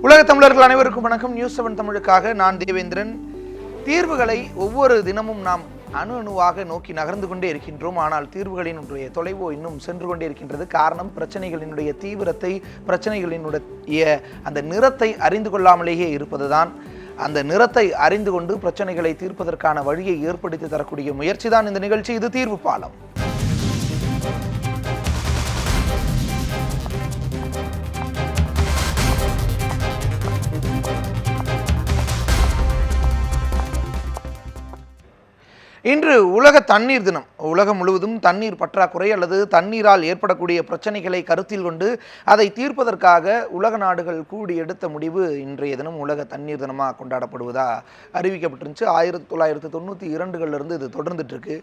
உலக தமிழர்கள் அனைவருக்கும் வணக்கம். நியூஸ் 7 தமிழுக்காக நான் தேவேந்திரன். தீர்வுகளை ஒவ்வொரு தினமும் நாம் அணுவாக நோக்கி நகர்ந்து கொண்டே இருக்கின்றோம். ஆனால் தீர்வுகளினுடைய தொலைவோ இன்னும் சென்று கொண்டே இருக்கின்றது. காரணம், பிரச்சனைகளினுடைய தீவிரத்தை, பிரச்சனைகளினுடைய அந்த நிறத்தை அறிந்து கொள்ளாமலேயே இருப்பதுதான். அந்த நிறத்தை அறிந்து கொண்டு பிரச்சனைகளை தீர்ப்பதற்கான வழியை ஏற்படுத்தி தரக்கூடிய முயற்சி தான் இந்த நிகழ்ச்சி. இது தீர்வு பாலம். இன்று உலக தண்ணீர் தினம். உலகம் முழுவதும் தண்ணீர் பற்றாக்குறை அல்லது தண்ணீரால் ஏற்படக்கூடிய பிரச்சனைகளை கருத்தில் கொண்டு அதை தீர்ப்பதற்காக உலக நாடுகள் கூடி எடுத்த முடிவு இன்றைய தினம் உலக தண்ணீர் தினமாக கொண்டாடப்படுவதா அறிவிக்கப்பட்டிருந்துச்சு. 1992 இது தொடர்ந்துட்டு இருக்கு.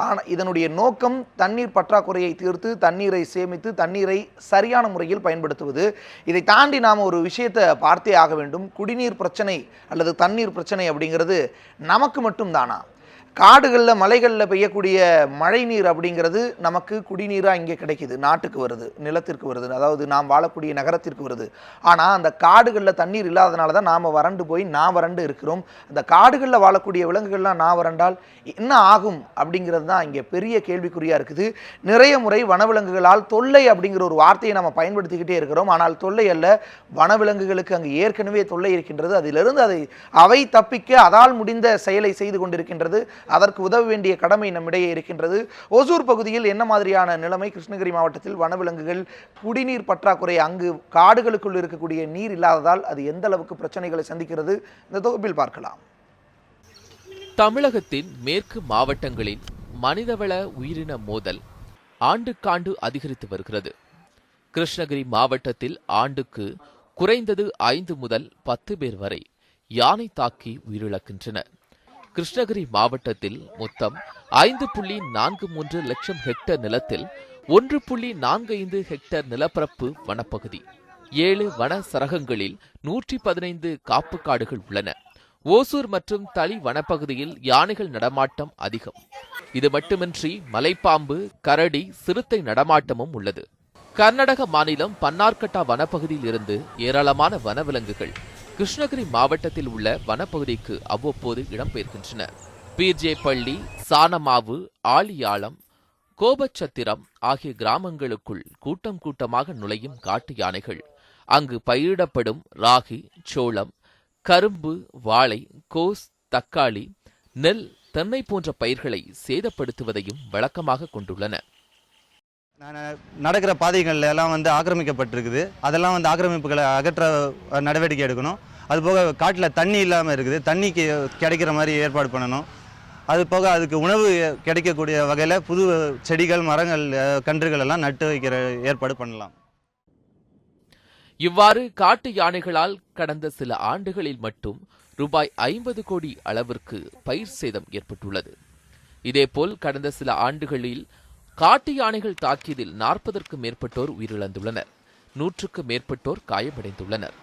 ஆனால் இதனுடைய நோக்கம் தண்ணீர் பற்றாக்குறையை தீர்த்து தண்ணீரை சேமித்து தண்ணீரை சரியான முறையில் பயன்படுத்துவது. இதை தாண்டி நாம் ஒரு விஷயத்தை பார்த்தே ஆக வேண்டும். குடிநீர் பிரச்சனை அல்லது தண்ணீர் பிரச்சனை அப்படிங்கிறது நமக்கு மட்டும் தானா? காடுகளில் மலைகளில் பெய்யக்கூடிய மழை நீர் அப்படிங்கிறது நமக்கு குடிநீராக இங்கே கிடைக்கிது, நாட்டுக்கு வருது, நிலத்திற்கு வருது, அதாவது நாம் வாழக்கூடிய நகரத்திற்கு வருது. ஆனால் அந்த காடுகளில் தண்ணீர் இல்லாதனால தான் நாம் வறண்டு போய் வறண்டு இருக்கிறோம். அந்த காடுகளில் வாழக்கூடிய விலங்குகள்லாம் வறண்டால் என்ன ஆகும் அப்படிங்கிறது தான் இங்கே பெரிய கேள்விக்குறியாக இருக்குது. நிறைய முறை வனவிலங்குகளால் தொல்லை அப்படிங்கிற ஒரு வார்த்தையை நம்ம பயன்படுத்திக்கிட்டே இருக்கிறோம். ஆனால் தொல்லை அல்ல, வனவிலங்குகளுக்கு அங்கே ஏற்கனவே தொல்லை இருக்கின்றது. அதிலிருந்து அவை தப்பிக்க அதால் முடிந்த செயலை செய்து கொண்டிருக்கின்றது. அதற்கு உதவ வேண்டிய கடமை நம்மிடையே இருக்கின்றது. ஓசூர் பகுதியில் என்ன மாதிரியான நிலைமை? கிருஷ்ணகிரி மாவட்டத்தில் வனவிலங்குகள் குடிநீர் பற்றாக்குறை, அங்கு காடுகளுக்குள் இருக்கக்கூடிய நீர் இல்லாததால் அது எந்த அளவுக்கு பிரச்சனைகளை சந்திக்கிறது, இந்த தொகுப்பில் பார்க்கலாம். தமிழகத்தின் மேற்கு மாவட்டங்களின் மனிதவள உயிரின மோதல் ஆண்டுக்காண்டு அதிகரித்து வருகிறது. கிருஷ்ணகிரி மாவட்டத்தில் ஆண்டுக்கு குறைந்தது 5 முதல் 10 பேர் வரை யானை தாக்கி உயிரிழக்கின்றனர். கிருஷ்ணகிரி மாவட்டத்தில் மொத்தம் 5.43 லட்சம் ஹெக்டேர் நிலத்தில் 1.45 ஹெக்டேர் நிலப்பரப்பு வனப்பகுதி, 7 வன சரகங்களில் 115 காப்பு காடுகள் உள்ளன. ஓசூர் மற்றும் தளி வனப்பகுதியில் யானைகள் நடமாட்டம் அதிகம். இது மட்டுமின்றி மலைப்பாம்பு, கரடி, சிறுத்தை நடமாட்டமும் உள்ளது. கர்நாடக மாநிலம் பன்னார்கட்டா வனப்பகுதியில் இருந்து ஏராளமான வனவிலங்குகள் கிருஷ்ணகிரி மாவட்டத்தில் உள்ள வனப்பகுதிக்கு அவ்வப்போது இடம்பெயர்கின்றன. பீர்ஜே பள்ளி, சானமாவு, ஆழியாளம், கோபச்சத்திரம் ஆகிய கிராமங்களுக்குள் கூட்டம் கூட்டமாக நுழையும் காட்டு யானைகள் அங்கு பயிரிடப்படும் ராகி, சோளம், கரும்பு, வாழை, கோஸ், தக்காளி, நெல், தென்னை போன்ற பயிர்களை சேதப்படுத்துவதையும் வழக்கமாக கொண்டுள்ளன. நடக்கிற பாதைகள்ல எல்லாம் ஆக்கிரமிக்கப்பட்டிருக்குது. அதெல்லாம் ஆக்கிரமிப்புகளை அகற்ற நடவடிக்கை எடுக்கணும். அது போக காட்டில் தண்ணி இல்லாமல் இருக்குது, தண்ணிக்கு கிடைக்கிற மாதிரி ஏற்பாடு பண்ணணும். அது போக அதுக்கு உணவு கிடைக்கக்கூடிய வகையில் புது செடிகள், மரங்கள், கன்றுகள் எல்லாம் நட்டு வைக்கிற ஏற்பாடு பண்ணலாம். இவ்வாறு காட்டு யானைகளால் கடந்த சில ஆண்டுகளில் மட்டும் ரூபாய் 50 கோடி அளவிற்கு பயிர் சேதம் ஏற்பட்டுள்ளது. இதேபோல் கடந்த சில ஆண்டுகளில் காட்டு யானைகள் தாக்கியதில் 40க்கும் மேற்பட்டோர் உயிரிழந்துள்ளனர். 100க்கும் மேற்பட்டோர் காயமடைந்துள்ளனர்.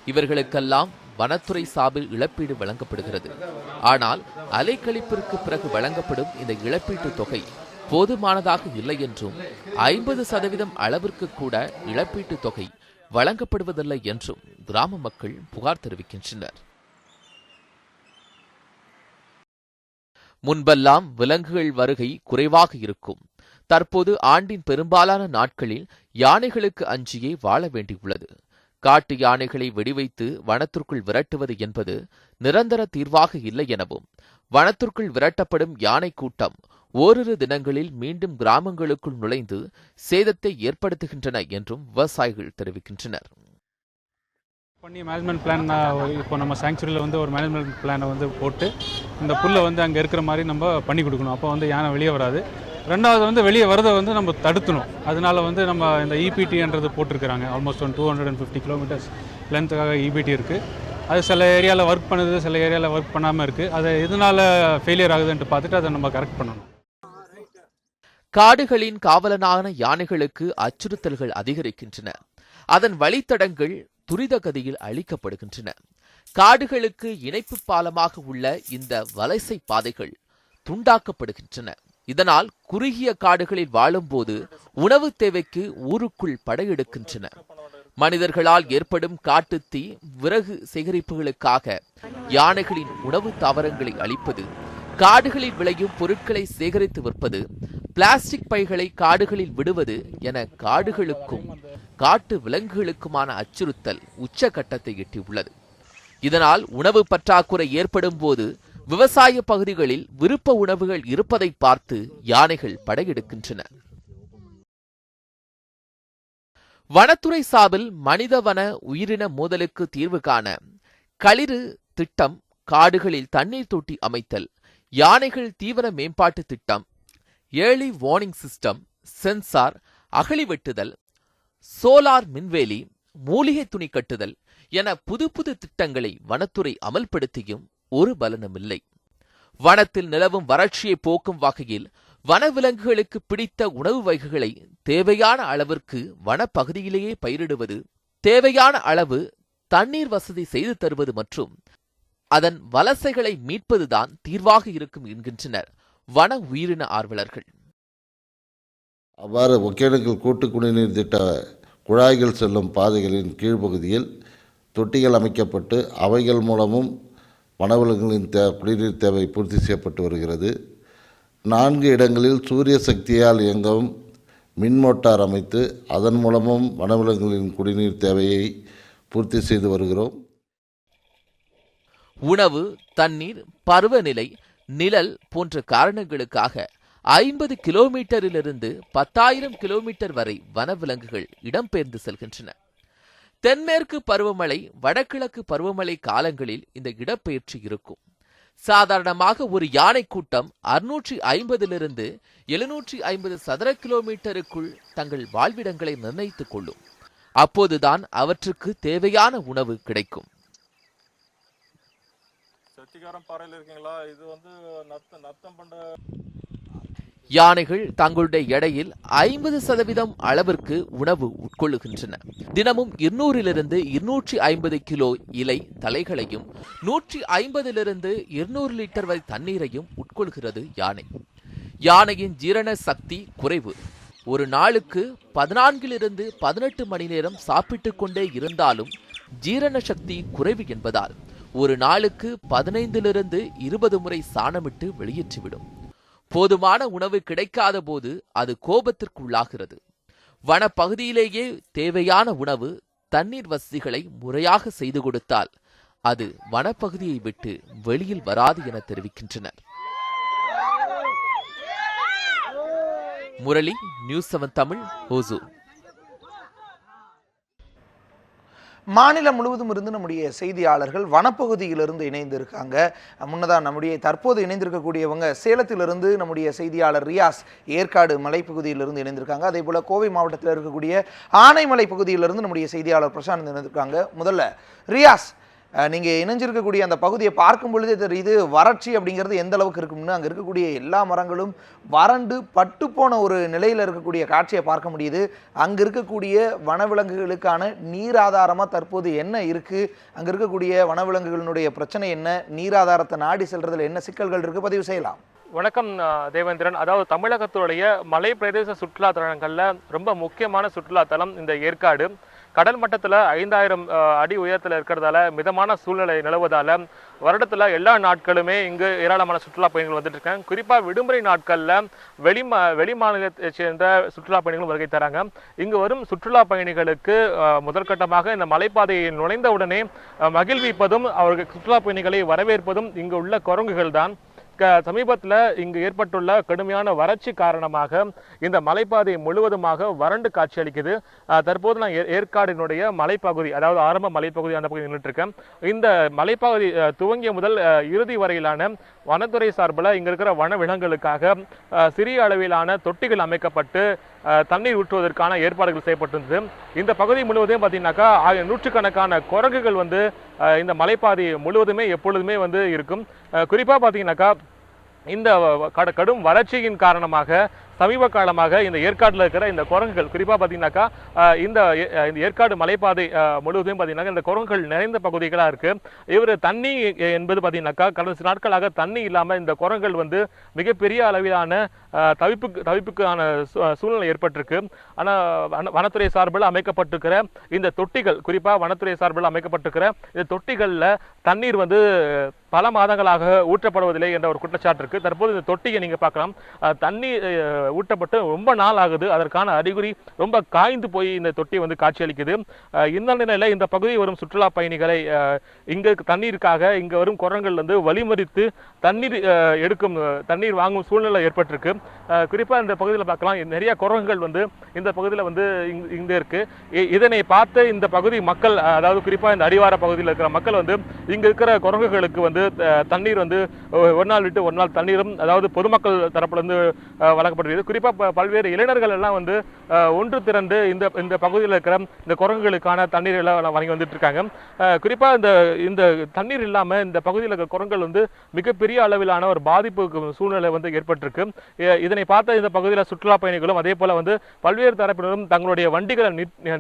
இவர்களுக்கெல்லாம் வனத்துறை சார்பில் இழப்பீடு வழங்கப்படுகிறது. ஆனால் அலைக்கழிப்பிற்கு பிறகு வழங்கப்படும் இந்த இழப்பீட்டு தொகை போதுமானதாக இல்லை என்றும் 50% அளவிற்கு கூட இழப்பீட்டு தொகை வழங்கப்படுவதில்லை என்றும் கிராம மக்கள் புகார் தெரிவிக்கின்றனர். முன்பெல்லாம் விலங்குகள் வருகை குறைவாக இருக்கும். தற்போது ஆண்டின் பெரும்பாலான நாட்களில் யானைகளுக்கு அஞ்சியே வாழ வேண்டியுள்ளது. காட்டு யானைகளை வெடிவைத்து வனத்திற்குள் விரட்டுவது என்பது நிரந்தர தீர்வாக இல்லை எனவும், வனத்திற்குள் விரட்டப்படும் யானை கூட்டம் ஓரிரு தினங்களில் மீண்டும் கிராமங்களுக்குள் நுழைந்து சேதத்தை ஏற்படுத்துகின்றன என்றும் விவசாயிகள் தெரிவிக்கின்றனர். மேனேஜ்மெண்ட் பிளான் இப்போ நம்ம சாங்சுரியில் ஒரு மேனேஜ்மெண்ட் பிளானை போட்டு இந்த புல்லை அங்கே இருக்கிற மாதிரி நம்ம பண்ணி கொடுக்கணும். அப்போ யானை வெளியே வராது. ரெண்டாவது வெளியே வரதை நம்ம தடுக்கணும். அதனால நம்ம இந்த இபிடின்றது போட்டிருக்கிறாங்க. ஆல்மோஸ்ட் 250 கிலோமீட்டர்ஸ் லென்த்துக்காக இபிடி இருக்குது. அது சில ஏரியாவில் ஒர்க் பண்ணுது, சில ஏரியாவில் ஒர்க் பண்ணாமல் இருக்குது. அதை எதனால ஃபெயிலியர் ஆகுதுன்ட்டு பார்த்துட்டு அதை நம்ம கரெக்ட் பண்ணணும். காடுகளின் காவலனான யானைகளுக்கு அச்சுறுத்தல்கள் அதிகரிக்கின்றன. அதன் வழித்தடங்கள் துரித கதியில் அழிக்கப்படுகின்றன. காடுகளுக்கு இணைப்பு பாலமாக உள்ள இந்த வலசை பாதைகள் துண்டாக்கப்படுகின்றன. இதனால் குறுகிய காடுகளில் வாழும்போது உணவு தேவைக்கு ஊருக்குள் படையெடுக்கின்றன. மனிதர்களால் ஏற்படும் காட்டுத்தீ, விறகு சேகரிப்புகளுக்காக யானைகளின் உணவு தாவரங்களை அழிப்பது, காடுகளில் விளையும் பொருட்களை சேகரித்து விற்பது, பிளாஸ்டிக் பைகளை காடுகளில் விடுவது என காடுகளுக்கும் காட்டு விலங்குகளுக்குமான அச்சுறுத்தல் உச்சகட்டத்தை எட்டியுள்ளது. இதனால் உணவு பற்றாக்குறை ஏற்படும் போது விவசாய பகுதிகளில் விருப்ப உணவுகள் இருப்பதை பார்த்து யானைகள் படையெடுக்கின்றன. வனத்துறை சார்பில் மனித வன உயிரின மோதலுக்கு தீர்வு காண களிறு திட்டம், காடுகளில் தண்ணீர் தொட்டி அமைத்தல், யானைகள் தீவிர மேம்பாட்டு திட்டம், ஏர்லி வார்னிங் சிஸ்டம், சென்சார், அகழி வெட்டுதல், சோலார் மின்வேலி, மூலிகை துணி கட்டுதல் என புது புது திட்டங்களை வனத்துறை அமல்படுத்தியும் ஒரு பலனுமில்லை. வனத்தில் நிலவும் வறட்சியை போக்கும் வகையில் வனவிலங்குகளுக்கு பிடித்த உணவு வகைகளை தேவையான அளவிற்கு வனப்பகுதியிலேயே பயிரிடுவது, தேவையான அளவு தண்ணீர் வசதி செய்து தருவது மற்றும் அதன் வலசைகளை மீட்பதுதான் தீர்வாக இருக்கும் என்கின்றனர் வன உயிரின ஆர்வலர்கள். அவ்வாறு ஒகேனக்கல் கூட்டு குடிநீர் திட்ட குழாய்கள் செல்லும் பாதைகளின் கீழ்ப்பகுதியில் தொட்டிகள் அமைக்கப்பட்டு அவைகள் மூலமும் வனவிலங்குகளின் குடிநீர் தேவை பூர்த்தி செய்யப்பட்டு வருகிறது. 4 இடங்களில் சூரிய சக்தியால் இயங்கும் மின் மோட்டார் அமைத்து அதன் மூலமும் வனவிலங்குகளின் குடிநீர் தேவையை பூர்த்தி செய்து வருகிறோம். உணவு, தண்ணீர், பருவநிலை, நிழல் போன்ற காரணங்களுக்காக 50 கிலோமீட்டரிலிருந்து 10,000 கிலோமீட்டர் வரை வனவிலங்குகள் இடம்பெயர்ந்து செல்கின்றன. தென்மேற்கு பருவமழை, வடகிழக்கு பருவமழை காலங்களில் இந்த இடப்பெயர்ச்சி இருக்கும். சாதாரணமாக ஒரு யானை கூட்டம் 650 750 சதுர கிலோமீட்டருக்குள் தங்கள் வாழ்விடங்களை நிர்ணயித்துக் கொள்ளும். அப்போதுதான் அவற்றுக்கு தேவையான உணவு கிடைக்கும். யானைகள் தங்களுடைய எடையில் 50% அளவிற்கு உணவு உட்கொள்ளுகின்றன. தினமும் 200 250 கிலோ இலை தழைகளையும் 150 200 லிட்டர் வரை தண்ணீரையும் உட்கொள்கிறது யானை. யானையின் ஜீரண சக்தி குறைவு. ஒரு நாளுக்கு 14 18 மணி நேரம் சாப்பிட்டுக் கொண்டே இருந்தாலும் ஜீரண சக்தி குறைவு என்பதால் ஒரு நாளுக்கு 15 20 முறை சாணமிட்டு வெளியேற்றிவிடும். போதுமான உணவு கிடைக்காத போது அது கோபத்திற்குள்ளாகிறது. வனப்பகுதியிலேயே தேவையான உணவு, தண்ணீர் வசதிகளை முறையாக செய்து கொடுத்தால் அது வனப்பகுதியை விட்டு வெளியில் வராது என தெரிவிக்கின்றனர். முரளி, நியூஸ் 7 தமிழ், ஓசூர். மாநிலம் முழுவதும் இருந்து நம்முடைய செய்தியாளர்கள் வனப்பகுதியிலிருந்து இணைந்து இருக்காங்க. முன்னதாக நம்முடைய தற்போது இணைந்திருக்கக்கூடியவங்க சேலத்திலிருந்து நம்முடைய செய்தியாளர் ரியாஸ் ஏற்காடு மலைப்பகுதியிலிருந்து இணைந்திருக்காங்க. அதே போல கோவை மாவட்டத்தில் இருக்கக்கூடிய ஆனைமலை பகுதியிலிருந்து நம்முடைய செய்தியாளர் பிரசாந்த் இணைந்திருக்காங்க. முதல்ல ரியாஸ், நீங்கள் இணைஞ்சிருக்கக்கூடிய அந்த பகுதியை பார்க்கும் பொழுதே தெரியுது வறட்சி அப்படிங்கிறது எந்த அளவுக்கு இருக்கும்னு. அங்கே இருக்கக்கூடிய எல்லா மரங்களும் வறண்டு பட்டு போன ஒரு நிலையில் இருக்கக்கூடிய காட்சியை பார்க்க முடியுது. அங்கே இருக்கக்கூடிய வனவிலங்குகளுக்கான நீர் ஆதாரமாக தற்போது என்ன இருக்குது, அங்கே இருக்கக்கூடிய வனவிலங்குகளினுடைய பிரச்சனை என்ன, நீர் ஆதாரத்தை நாடி செல்றதுல என்ன சிக்கல்கள் இருக்குது, பதிவு செய்யலாம். வணக்கம் தேவேந்திரன். அதாவது தமிழகத்துடைய மலை பிரதேச சுற்றுலா தலங்களில் ரொம்ப முக்கியமான சுற்றுலா தலம் இந்த ஏற்காடு. கடல் மட்டத்தில் 5000 அடி உயரத்தில் இருக்கிறதால மிதமான சூழ்நிலை நிலவுவதால் வருடத்தில் எல்லா நாட்களுமே இங்கு ஏராளமான சுற்றுலா பயணிகள் வந்துட்டு இருக்காங்க. குறிப்பாக விடுமுறை நாட்களில் வெளி மாநிலத்தை சேர்ந்த சுற்றுலா பயணிகளும் வருகை தராங்க. இங்கு வரும் சுற்றுலா பயணிகளுக்கு முதற்கட்டமாக இந்த மலைப்பாதையை நுழைந்தவுடனே மகிழ்விப்பதும் அவர்கள் சுற்றுலா பயணிகளை வரவேற்பதும் இங்கு உள்ள குரங்குகள் தான். சமீபத்தில் இங்கு ஏற்பட்டுள்ள கடுமையான வறட்சி காரணமாக இந்த மலைப்பாதை முழுவதுமாக வறண்டு காட்சியளிக்குது. தற்போது நான் ஏற்காடினுடைய மலைப்பகுதி, அதாவது ஆரம்ப மலைப்பகுதி, அந்த பகுதி நின்றுட்டு இருக்கேன். இந்த மலைப்பகுதி துவங்கிய முதல் இறுதி வரையிலான வனத்துறை சார்பில் இங்க இருக்கிற வனவிலங்குகளுக்காக சிறிய அளவிலான தொட்டிகள் அமைக்கப்பட்டு தண்ணீர் ஊற்றுவதற்கான ஏற்பாடுகள் செய்யப்பட்டிருந்தது. இந்த பகுதி முழுவதும் பார்த்தீங்கன்னாக்கா நூற்றுக்கணக்கான குரங்குகள் வந்து இந்த மலைப்பாதை முழுவதுமே எப்பொழுதுமே வந்து இருக்கும். குறிப்பாக பார்த்தீங்கன்னாக்கா இந்த கடும் வறட்சியின் காரணமாக சமீப காலமாக இந்த ஏற்காட்டில் இருக்கிற இந்த குரங்குகள் குறிப்பாக பார்த்தீங்கன்னாக்கா இந்த ஏற்காடு மலைப்பாதை முழுவதும் பார்த்தீங்கன்னா இந்த குரங்குகள் நிறைந்த பகுதிகளாக இருக்கு. இவர் தண்ணி என்பது பார்த்தீங்கன்னாக்கா கடந்த சில நாட்களாக தண்ணி இல்லாமல் இந்த குரங்குகள் வந்து மிகப்பெரிய அளவிலான தவிப்புக்கான சூழ்நிலை ஏற்பட்டிருக்கு. ஆனால் வனத்துறை சார்பில் அமைக்கப்பட்டிருக்கிற இந்த தொட்டிகள், குறிப்பாக வனத்துறை சார்பில் அமைக்கப்பட்டிருக்கிற இந்த தொட்டிகளில் தண்ணீர் வந்து பல மாதங்களாக ஊற்றப்படுவதில்லை என்ற ஒரு குற்றச்சாட்டு இருக்கு. தற்போது இந்த தொட்டியை நீங்க பார்க்கலாம், தண்ணி ஊட்டப்பட்டு ரொம்ப நாள் ஆகுது. அதற்கான அறிகுறி ரொம்ப காய்ந்து போய் இந்த தொட்டி வந்து காட்சியளிக்குது. இந்த நிலையில இந்த பகுதி வரும் சுற்றுலா பயணிகளை இங்க தண்ணீருக்காக இங்க வரும் குரங்குகள் வந்து வழிமறித்து தண்ணீர் வாங்கும் சூழ்நிலை ஏற்பட்டிருக்கு. குறிப்பா இந்த பகுதியில் பார்க்கலாம், நிறைய குரங்குகள் வந்து இந்த பகுதியில் வந்து இங்க இருக்கு. இதனை பார்த்து இந்த பகுதி மக்கள், அதாவது குறிப்பா இந்த அடிவார பகுதியில் இருக்கிற மக்கள் வந்து இங்க இருக்கிற குரங்குகளுக்கு வந்து தண்ணீர் வந்து ஒரு நாள் விட்டு ஒரு நாள் தண்ணீரும், அதாவது பொதுமக்கள் தரப்புல இருந்து வழங்கப்படுகிறது. குறிப்பா பல்வேறு இளைஞர்கள் எல்லாம் வந்து ஒன்று திரண்டு இந்த பகுதியில் இருக்கிற இந்த குரங்குகளுக்கான தண்ணீர் எல்லாம் வாங்கி வந்துட்டு இருக்காங்க. குறிப்பா இந்த தண்ணீர் இல்லாம இந்த பகுதியில் இருக்கிற குரங்குகள் வந்து மிகப்பெரிய அளவிலான ஒரு பாதிப்பு சூழ்நிலை வந்து ஏற்பட்டிருக்கு. இதனை பார்த்த இந்த பகுதியில் சுற்றுலா பயணிகளும் அதே போல வந்து பல்வேறு தரப்பினரும் தங்களுடைய வண்டிகளை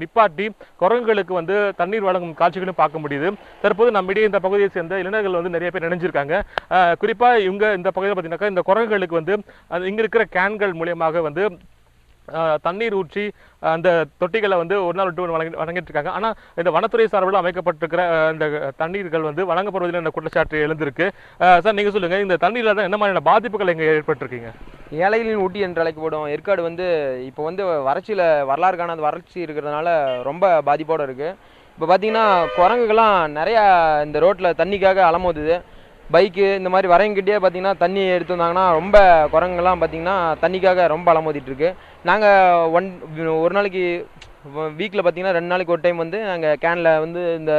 நிப்பாட்டி குரங்குகளுக்கு வந்து தண்ணீர் வழங்கும் காட்சிகளும் பார்க்க முடியுது. தற்போது நம்மிடையே இந்த பகுதியை சேர்ந்த இளைஞர்கள் வந்து நிறைய பேர் நினைஞ்சிருக்காங்க. குறிப்பா இவங்க இந்த பகுதியில் பார்த்தீங்கன்னாக்கா இந்த குரங்குகளுக்கு வந்து இங்க இருக்கிற கேன்கள் மூலியமாக வந்து தண்ணீர் ஊற்றி அந்த தொட்டிகளை வந்து ஒரு நாள் விட்டு வழங்கிட்டு இருக்காங்க. ஆனால் இந்த வனத்துறை சார்பில் அமைக்கப்பட்டிருக்கிற இந்த தண்ணீர்கள் வந்து வழங்கப்படுவதில் இந்த குற்றச்சாட்டு எழுந்திருக்கு. சார், நீங்கள் சொல்லுங்கள், இந்த தண்ணீரில் தான் என்ன மாதிரியான பாதிப்புகள் இங்கே ஏற்பட்டிருக்கீங்க? ஏழைகளின் ஊட்டி என்று அழைக்கப்படும் ஏற்காடு வந்து இப்போ வந்து வறட்சியில் வரலாறு காணாத வறட்சி இருக்கிறதுனால ரொம்ப பாதிப்போடு இருக்குது. இப்போ பார்த்தீங்கன்னா குரங்குகள்லாம் நிறையா இந்த ரோட்டில் தண்ணிக்காக அலமோதுது. பைக்கு இந்த மாதிரி வரவங்கிட்டே பார்த்தீங்கன்னா தண்ணி எடுத்து வந்தாங்கன்னா ரொம்ப குரங்குலாம் பார்த்தீங்கன்னா தண்ணிக்காக ரொம்ப அலமோதிட்டுருக்கு. நாங்கள் ஒரு நாளைக்கு வீக்கில் பார்த்தீங்கன்னா 2 நாளைக்கு ஒரு டைம் வந்து நாங்கள் கேனில் வந்து இந்த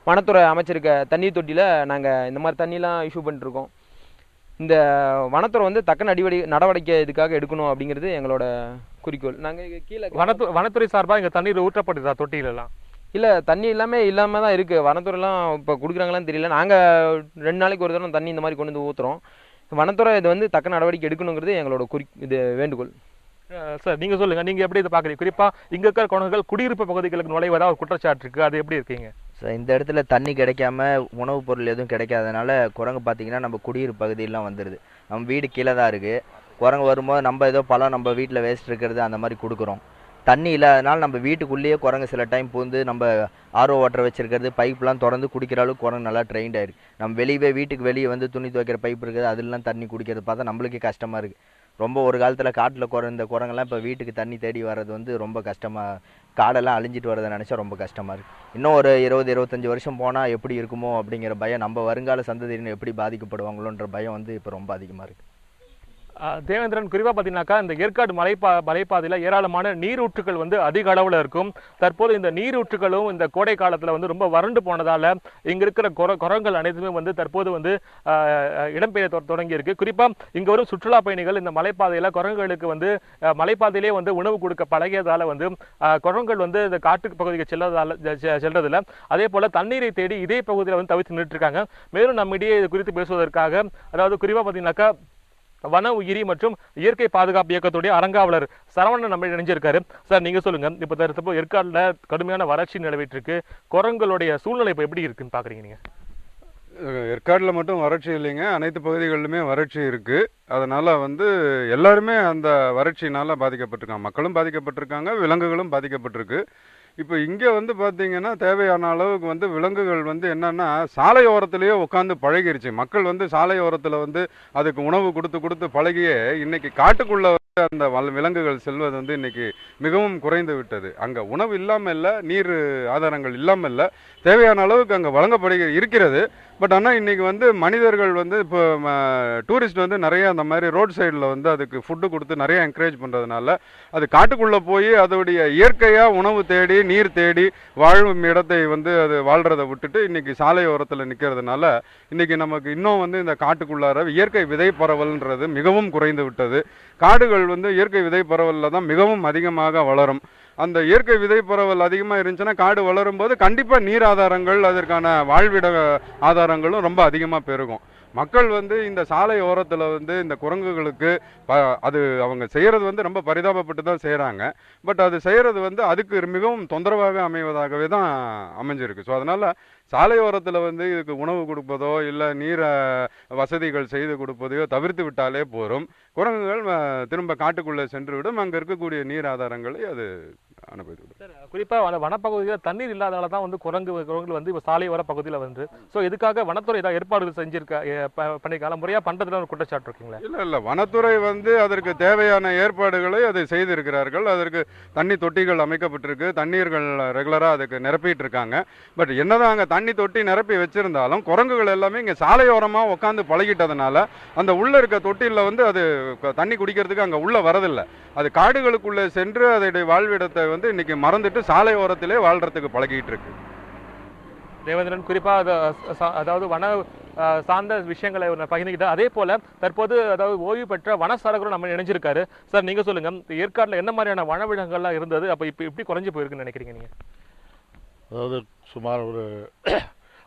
வனத்துறை அமைச்சிருக்க தண்ணீர் தொட்டியில் நாங்கள் இந்த மாதிரி தண்ணிலாம் இஷ்யூ பண்ணிட்டுருக்கோம். இந்த வனத்துறை வந்து தக்க நடவடிக்கை இதுக்காக எடுக்கணும் அப்படிங்கிறது எங்களோட குறிக்கோள். நாங்கள் கீழே வனத்துறை சார்பாக இங்கே தண்ணீர் ஊற்றப்படுதா தொட்டியிலலாம்? இல்லை, தண்ணி இல்லாமல் தான் இருக்குது. வனத்துறைலாம் இப்போ கொடுக்குறாங்களான்னு தெரியல. நாங்கள் 2 நாளைக்கு ஒரு தடவை தண்ணி இந்த மாதிரி கொண்டு வந்து ஊற்றுறோம். வனத்துறை இது வந்து தக்க நடவடிக்கை எடுக்கணுங்கிறது எங்களோட இது வேண்டுகோள். சார், நீங்கள் சொல்லுங்கள், நீங்கள் எப்படி இதை பார்க்குறீங்க? குறிப்பாக இங்கே இருக்கிற குரங்குகள் குடியிருப்பு பகுதிகளுக்கு நுழைவதாக ஒரு குற்றச்சாட்டு இருக்குது, அது எப்படி இருக்கீங்க? சார், இந்த இடத்துல தண்ணி கிடைக்காம உணவுப் பொருள் எதுவும் கிடைக்காதனால குரங்கு பார்த்திங்கன்னா நம்ம குடியிருப்பு பகுதியெல்லாம் வந்துடுது. நம்ம வீடு கீழே தான் இருக்குது. குரங்கு வரும்போது நம்ம ஏதோ பழம் நம்ம வீட்டில் வேஸ்ட் இருக்கிறது அந்த மாதிரி கொடுக்குறோம். தண்ணி இல்லாதனால நம்ம வீட்டுக்குள்ளேயே குரங்கு சில டைம் பூந்து நம்ம ஆர்ஓ வாட்டர் வச்சுருக்கிறது பைப்லாம் திறந்து குடிக்கிற அளவுக்கு குரங்கு நல்லா ட்ரெயின்ட் ஆயிருக்கு. நம்ம வீட்டுக்கு வெளியே வந்து துணி துவைக்கிற பைப் இருக்குது, அதெல்லாம் தண்ணி குடிக்கிறது பார்த்தா நம்மளுக்கே கஷ்டமாக இருக்குது. ரொம்ப ஒரு காலத்தில் காட்டில் இந்த குரங்கெல்லாம் இப்போ வீட்டுக்கு தண்ணி தேடி வர்றது வந்து ரொம்ப கஷ்டமாக, காடெல்லாம் அழிஞ்சிட்டு வரதை நினச்சா ரொம்ப கஷ்டமாக இருக்குது. இன்னும் ஒரு 20-25 வருஷம் போனால் எப்படி இருக்குமோ அப்படிங்கிற பயம், நம்ம வருங்கால சந்ததியினர் எப்படி பாதிக்கப்படுவாங்களோன்ற பயம் வந்து இப்போ ரொம்ப அதிகமாக இருக்குது. தேவேந்திரன், குறிப்பாக பார்த்தீங்கன்னாக்கா இந்த ஏற்காடு மலைப்பாதையில் ஏராளமான நீரூற்றுகள் வந்து அதிக அளவில் இருக்கும். தற்போது இந்த நீரூற்றுகளும் இந்த கோடை காலத்தில் வந்து ரொம்ப வறண்டு போனதால் இங்கே இருக்கிற குரங்குகள் அனைத்துமே வந்து தற்போது வந்து இடம்பெயர தொடங்கி இருக்கு. குறிப்பாக இங்கே வரும் சுற்றுலா பயணிகள் இந்த மலைப்பாதையில் குரங்குகளுக்கு வந்து மலைப்பாதையிலே வந்து உணவு கொடுக்க பழகியதால் வந்து குரங்குகள் வந்து இந்த காட்டு பகுதிக்கு செல்றதில்லை. அதே போல் தண்ணீரை தேடி இதே பகுதியில் வந்து தவிர்த்து நின்றுட்டு இருக்காங்க. மேலும் நம்மிடையே இது குறித்து பேசுவதற்காக, அதாவது குறிப்பாக பார்த்தீங்கன்னாக்கா வன உயிரி மற்றும் இயற்கை பாதுகாப்பு இயக்கத்துடைய அறங்காவலர் சரவணன் நம்ம இணைஞ்சிருக்காரு. சார், நீங்க சொல்லுங்க, இப்போ தற்போது ஏற்காடுல கடுமையான வறட்சி நிலவிட்டு இருக்கு. குரங்குகளுடைய சூழ்நிலை இப்போ எப்படி இருக்குன்னு பாக்குறீங்க நீங்க? ஏற்காடில் மட்டும் வறட்சி இல்லைங்க, அனைத்து பகுதிகளிலுமே வறட்சி இருக்குது. அதனால் வந்து எல்லாருமே அந்த வறட்சினால் பாதிக்கப்பட்டிருக்காங்க. மக்களும் பாதிக்கப்பட்டிருக்காங்க, விலங்குகளும் பாதிக்கப்பட்டிருக்கு. இப்போ இங்கே வந்து பார்த்தீங்கன்னா தேவையான அளவுக்கு வந்து விலங்குகள் வந்து என்னென்னா சாலையோரத்துலேயே உட்காந்து பழகிருச்சு. மக்கள் வந்து சாலையோரத்தில் வந்து அதுக்கு உணவு கொடுத்து பழகியே இன்னைக்கு காட்டுக்குள்ளே அந்த விலங்குகள் செல்வது வந்து இன்னைக்கு மிகவும் குறைந்து விட்டது. அங்கே உணவு இல்லாமல் இல்லை, நீர் ஆதாரங்கள் இல்லாமல் இல்லை, தேவையான அளவுக்கு அங்கே இருக்கிறது. பட் ஆனால் இன்றைக்கி வந்து மனிதர்கள் வந்து இப்போ டூரிஸ்ட் வந்து நிறைய அந்த மாதிரி ரோட் சைடில் வந்து அதுக்கு ஃபுட்டு கொடுத்து நிறைய என்கரேஜ் பண்ணுறதுனால அது காட்டுக்குள்ளே போய் அதோடைய இயற்கையாக உணவு தேடி நீர் தேடி வாழும் இடத்தை வந்து அது வாழ்கிறத விட்டுட்டு இன்றைக்கி சாலையோரத்தில் நிற்கிறதுனால இன்றைக்கி நமக்கு இன்னும் வந்து இந்த காட்டுக்குள்ளார இயற்கை விதை பரவல்ன்றது மிகவும் குறைந்து விட்டது. காடுகள் வந்து இயற்கை விதை பரவலில் தான் மிகவும் அதிகமாக வளரும். அந்த இயற்கை விதை பரவல் அதிகமாக இருந்துச்சுன்னா காடு வளரும் போது கண்டிப்பாக நீர் ஆதாரங்கள், அதற்கான வாழ்விட ஆதாரங்களும் ரொம்ப அதிகமாக பெருகும். மக்கள் வந்து இந்த சாலை ஓரத்தில் வந்து இந்த குரங்குகளுக்கு அது அவங்க செய்கிறது வந்து ரொம்ப பரிதாபப்பட்டு தான் செய்கிறாங்க. பட் அது செய்கிறது வந்து அதுக்கு மிகவும் தொந்தரவாகவே அமைவதாகவே தான் அமைஞ்சிருக்கு. ஸோ அதனால் சாலையோரத்தில் வந்து இதுக்கு உணவு கொடுப்பதோ இல்லை நீர் வசதிகள் செய்து கொடுப்பதையோ தவிர்த்து விட்டாலே போதும். குரங்குகள் திரும்ப காட்டுக்குள்ளே சென்றுவிடும். அங்கே இருக்கக்கூடிய நீர் ஆதாரங்களை அது அனுப்பிவிடும். சார், குறிப்பாக அந்த வனப்பகுதியில் தண்ணீர் இல்லாதனால தான் வந்து குரங்குகள் வந்து இப்போ சாலையோர பகுதியில் வந்து, ஸோ இதுக்காக வனத்துறை ஏதாவது ஏற்பாடு பண்ணிருக்காங்க, முறையாக பண்ணுறதுல ஒரு குற்றச்சாட்டு இருக்குங்களா? இல்லை, வனத்துறை வந்து அதற்கு தேவையான ஏற்பாடுகளை அதை செய்திருக்கிறார்கள். அதற்கு தண்ணி தொட்டிகள் அமைக்கப்பட்டிருக்கு, தண்ணீர்கள் ரெகுலராக அதுக்கு நிரப்பிட்டு இருக்காங்க. பட் என்னதான் அங்கே தண்ணி தொட்டி நிரப்பி வச்சிருந்தாலும் குரங்குகள் எல்லாமே இங்கே சாலையோரமாக உட்காந்து பழகிட்டதுனால அந்த உள்ள இருக்க தொட்டியில் வந்து அது தண்ணி குடிக்கிறதுக்கு அங்கே உள்ள வரதில்லை. அது காடுகளுக்குள்ளே சென்று அதனுடைய வாழ்விடத்தை வந்து இன்னைக்கு மறந்துட்டு சாலையோரத்திலே வாழ்றதுக்கு பழகிட்டு இருக்கு. தேவேந்திரன், குறிப்பாக அதாவது வன சார்ந்த விஷயங்களை பகிர்ந்துக்கிட்டு, அதே போல தற்போது அதாவது ஓய்வு பெற்ற வனசாரகரும் நம்ம இணைஞ்சிருக்காரு. சார், நீங்க சொல்லுங்க, ஏற்காட்டில் என்ன மாதிரியான வனவிலங்குகள்லாம் இருந்தது, அப்போ இப்போ இப்படி குறைஞ்சு போயிருக்குன்னு நினைக்கிறீங்க நீங்க? அதாவது சுமார் ஒரு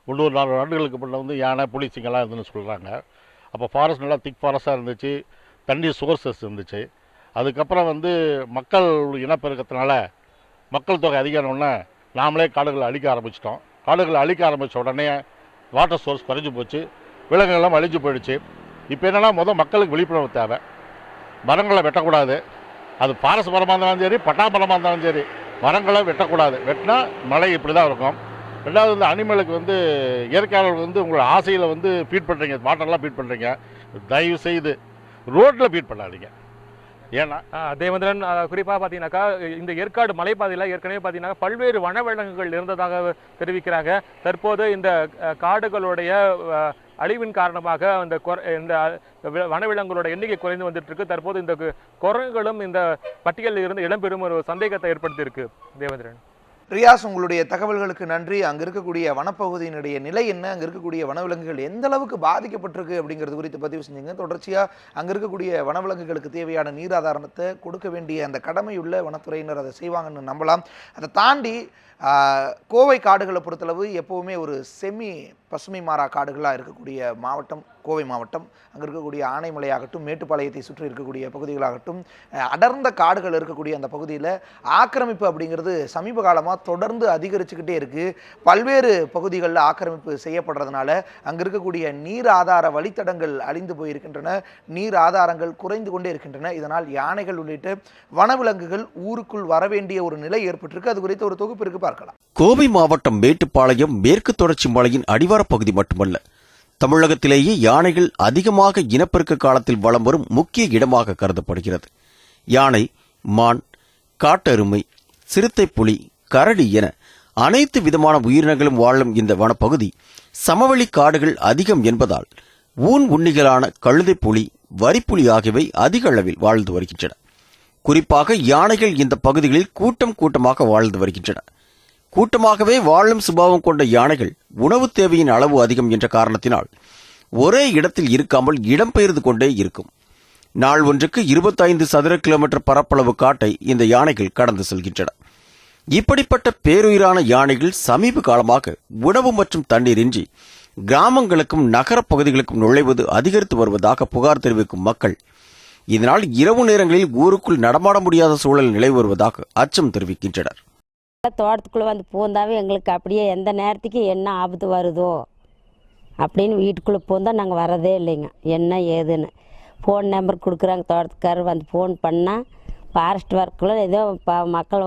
300-400 ஆண்டுகளுக்கு முன்னே வந்து யானை புலி சிங்கம்லாம் இருந்துன்னு சொல்கிறாங்க. அப்போ ஃபாரஸ்ட் நல்லா திக் ஃபாரஸ்ட்டாக இருந்துச்சு, தண்ணி சோர்சஸ் இருந்துச்சு. அதுக்கப்புறம் வந்து மக்கள் இனப்பெருக்கத்தினால மக்கள் தொகை அதிகமானோடனே நாமளே காடுகளை அழிக்க ஆரம்பிச்சிட்டோம். காடுகளை அழிக்க ஆரம்பித்த உடனே வாட்டர் சோர்ஸ் குறைஞ்சி போச்சு, விலங்குகள்லாம் அழிஞ்சு போயிடுச்சு. இப்போ என்னென்னா மக்களுக்கு விழிப்புணர்வு தேவை. மரங்களை வெட்டக்கூடாது. அது ஃபாரஸ்ட் மரமாக இருந்தாலும் சரி, பட்டாமரமாக இருந்தாலும் சரி, மரங்களை வெட்டக்கூடாது. வெட்டினா மழை இப்படி தான் இருக்கும். ரெண்டாவது வந்து அனிமலுக்கு வந்து இயற்கையாளர்களுக்கு வந்து உங்களோட ஆசையில் வந்து ஃபீட் பண்ணுறீங்க, வாட்டர்லாம் ஃபீட் பண்ணுறீங்க, தயவு செய்து ரோட்டில் ஃபீட் பண்ணாதீங்க. ஏன்னா தேவேந்திரன், குறிப்பாக பார்த்தீங்கன்னாக்கா இந்த ஏற்காடு மலைப்பாதையில் ஏற்கனவே பார்த்தீங்கன்னா பல்வேறு வனவிலங்குகள் இருந்ததாக தெரிவிக்கிறாங்க. தற்போது இந்த காடுகளுடைய அழிவின் காரணமாக இந்த வனவிலங்குகளோட எண்ணிக்கை குறைந்து வந்துட்டு இருக்கு. தற்போது இந்த குரங்குகளும் இந்த பட்டியலில் இருந்து இடம்பெறும் ஒரு சந்தேகத்தை ஏற்படுத்தி இருக்கு. தேவேந்திரன், ரியாஸ், உங்களுடைய தகவல்களுக்கு நன்றி. அங்கே இருக்கக்கூடிய வனப்பகுதியினுடைய நிலை என்ன, அங்கே இருக்கக்கூடிய வனவிலங்குகள் எந்த அளவுக்கு பாதிக்கப்பட்டிருக்கு அப்படிங்கிறது குறித்து பதிவு செஞ்சீங்க. தொடர்ச்சியாக அங்கே இருக்கக்கூடிய வனவிலங்குகளுக்கு தேவையான நீர் ஆதாரத்தை கொடுக்க வேண்டிய அந்த கடமையுள்ள வனத்துறையினர் அதை செய்வாங்கன்னு நம்பலாம். அதை தாண்டி கோவை காடுகளை பொறுத்தளவு எப்போவுமே ஒரு செமி பசுமை மாறா காடுகளாக இருக்கக்கூடிய மாவட்டம் கோவை மாவட்டம். அங்கே இருக்கக்கூடிய ஆனைமலையாகட்டும், மேட்டுப்பாளையத்தை சுற்றி இருக்கக்கூடிய பகுதிகளாகட்டும், அடர்ந்த காடுகள் இருக்கக்கூடிய அந்த பகுதியில் ஆக்கிரமிப்பு அப்படிங்கிறது சமீப காலமாக தொடர்ந்து அதிகரிச்சுக்கிட்டே இருக்குது. பல்வேறு பகுதிகளில் ஆக்கிரமிப்பு செய்யப்படுறதுனால அங்கே இருக்கக்கூடிய நீர் ஆதார வழித்தடங்கள் அழிந்து போயிருக்கின்றன, நீர் ஆதாரங்கள் குறைந்து கொண்டே இருக்கின்றன. இதனால் யானைகள் உள்ளிட்ட வனவிலங்குகள் ஊருக்குள் வர வேண்டிய ஒரு நிலை ஏற்பட்டிருக்கு. அது குறித்த ஒரு தொகுப்பு இருக்கு, பார்க்கலாம். கோவை மாவட்டம் மேட்டுப்பாளையம் மேற்கு தொடர்ச்சி மலையின் அடிவார பகுதி மட்டுமல்ல, தமிழகத்திலேயே யானைகள் அதிகமாக இனப்பெருக்க காலத்தில் வலம் வரும் முக்கிய இடமாக கருதப்படுகிறது. யானை, மான், காட்டெருமை, சிறுத்தை புலி, கரடி என அனைத்து விதமான உயிரினங்களும் வாழும் இந்த வனப்பகுதி சமவெளி காடுகள் அதிகம் என்பதால் ஊன் உண்ணிகளான கழுதை புலி, வரிப்புலி ஆகியவை அதிக அளவில் வாழ்ந்து வருகின்றன. குறிப்பாக யானைகள் இந்த பகுதிகளில் கூட்டம் கூட்டமாக வாழ்ந்து வருகின்றன. கூட்டமாகவே வாழும் சுபாவம் கொண்ட யானைகள் உணவு தேவையின் அளவு அதிகம் என்ற காரணத்தினால் ஒரே இடத்தில் இருக்காமல் இடம்பெயர்ந்து கொண்டே இருக்கும். நாள் ஒன்றுக்கு 25 சதுர கிலோமீட்டர் பரப்பளவு காட்டை இந்த யானைகள் கடந்து செல்கின்றன. இப்படிப்பட்ட பேருயிரான யானைகள் சமீப காலமாக உணவு மற்றும் தண்ணீரின்றி கிராமங்களுக்கும் நகர பகுதிகளுக்கும் நுழைவது அதிகரித்து வருவதாக புகார் தெரிவிக்கும் மக்கள் இதனால் இரவு நேரங்களில் ஊருக்குள் நடமாட முடியாத சூழல் நிலவி வருவதாக அச்சம் தெரிவிக்கின்றனர். தோட்டத்துக்குள்ளே வந்து பூந்தாவே எங்களுக்கு அப்படியே எந்த நேரத்துக்கு என்ன ஆபத்து வருதோ அப்படின்னு வீட்டுக்குள்ளே பூந்தால் நாங்கள் வரதே இல்லைங்க. என்ன ஏதுன்னு ஃபோன் நம்பர் கொடுக்குறாங்க, தோட்டத்துக்காரர் வந்து ஃபோன் பண்ணால் ஃபாரஸ்ட் ஒர்க்கில் ஏதோ மக்கள்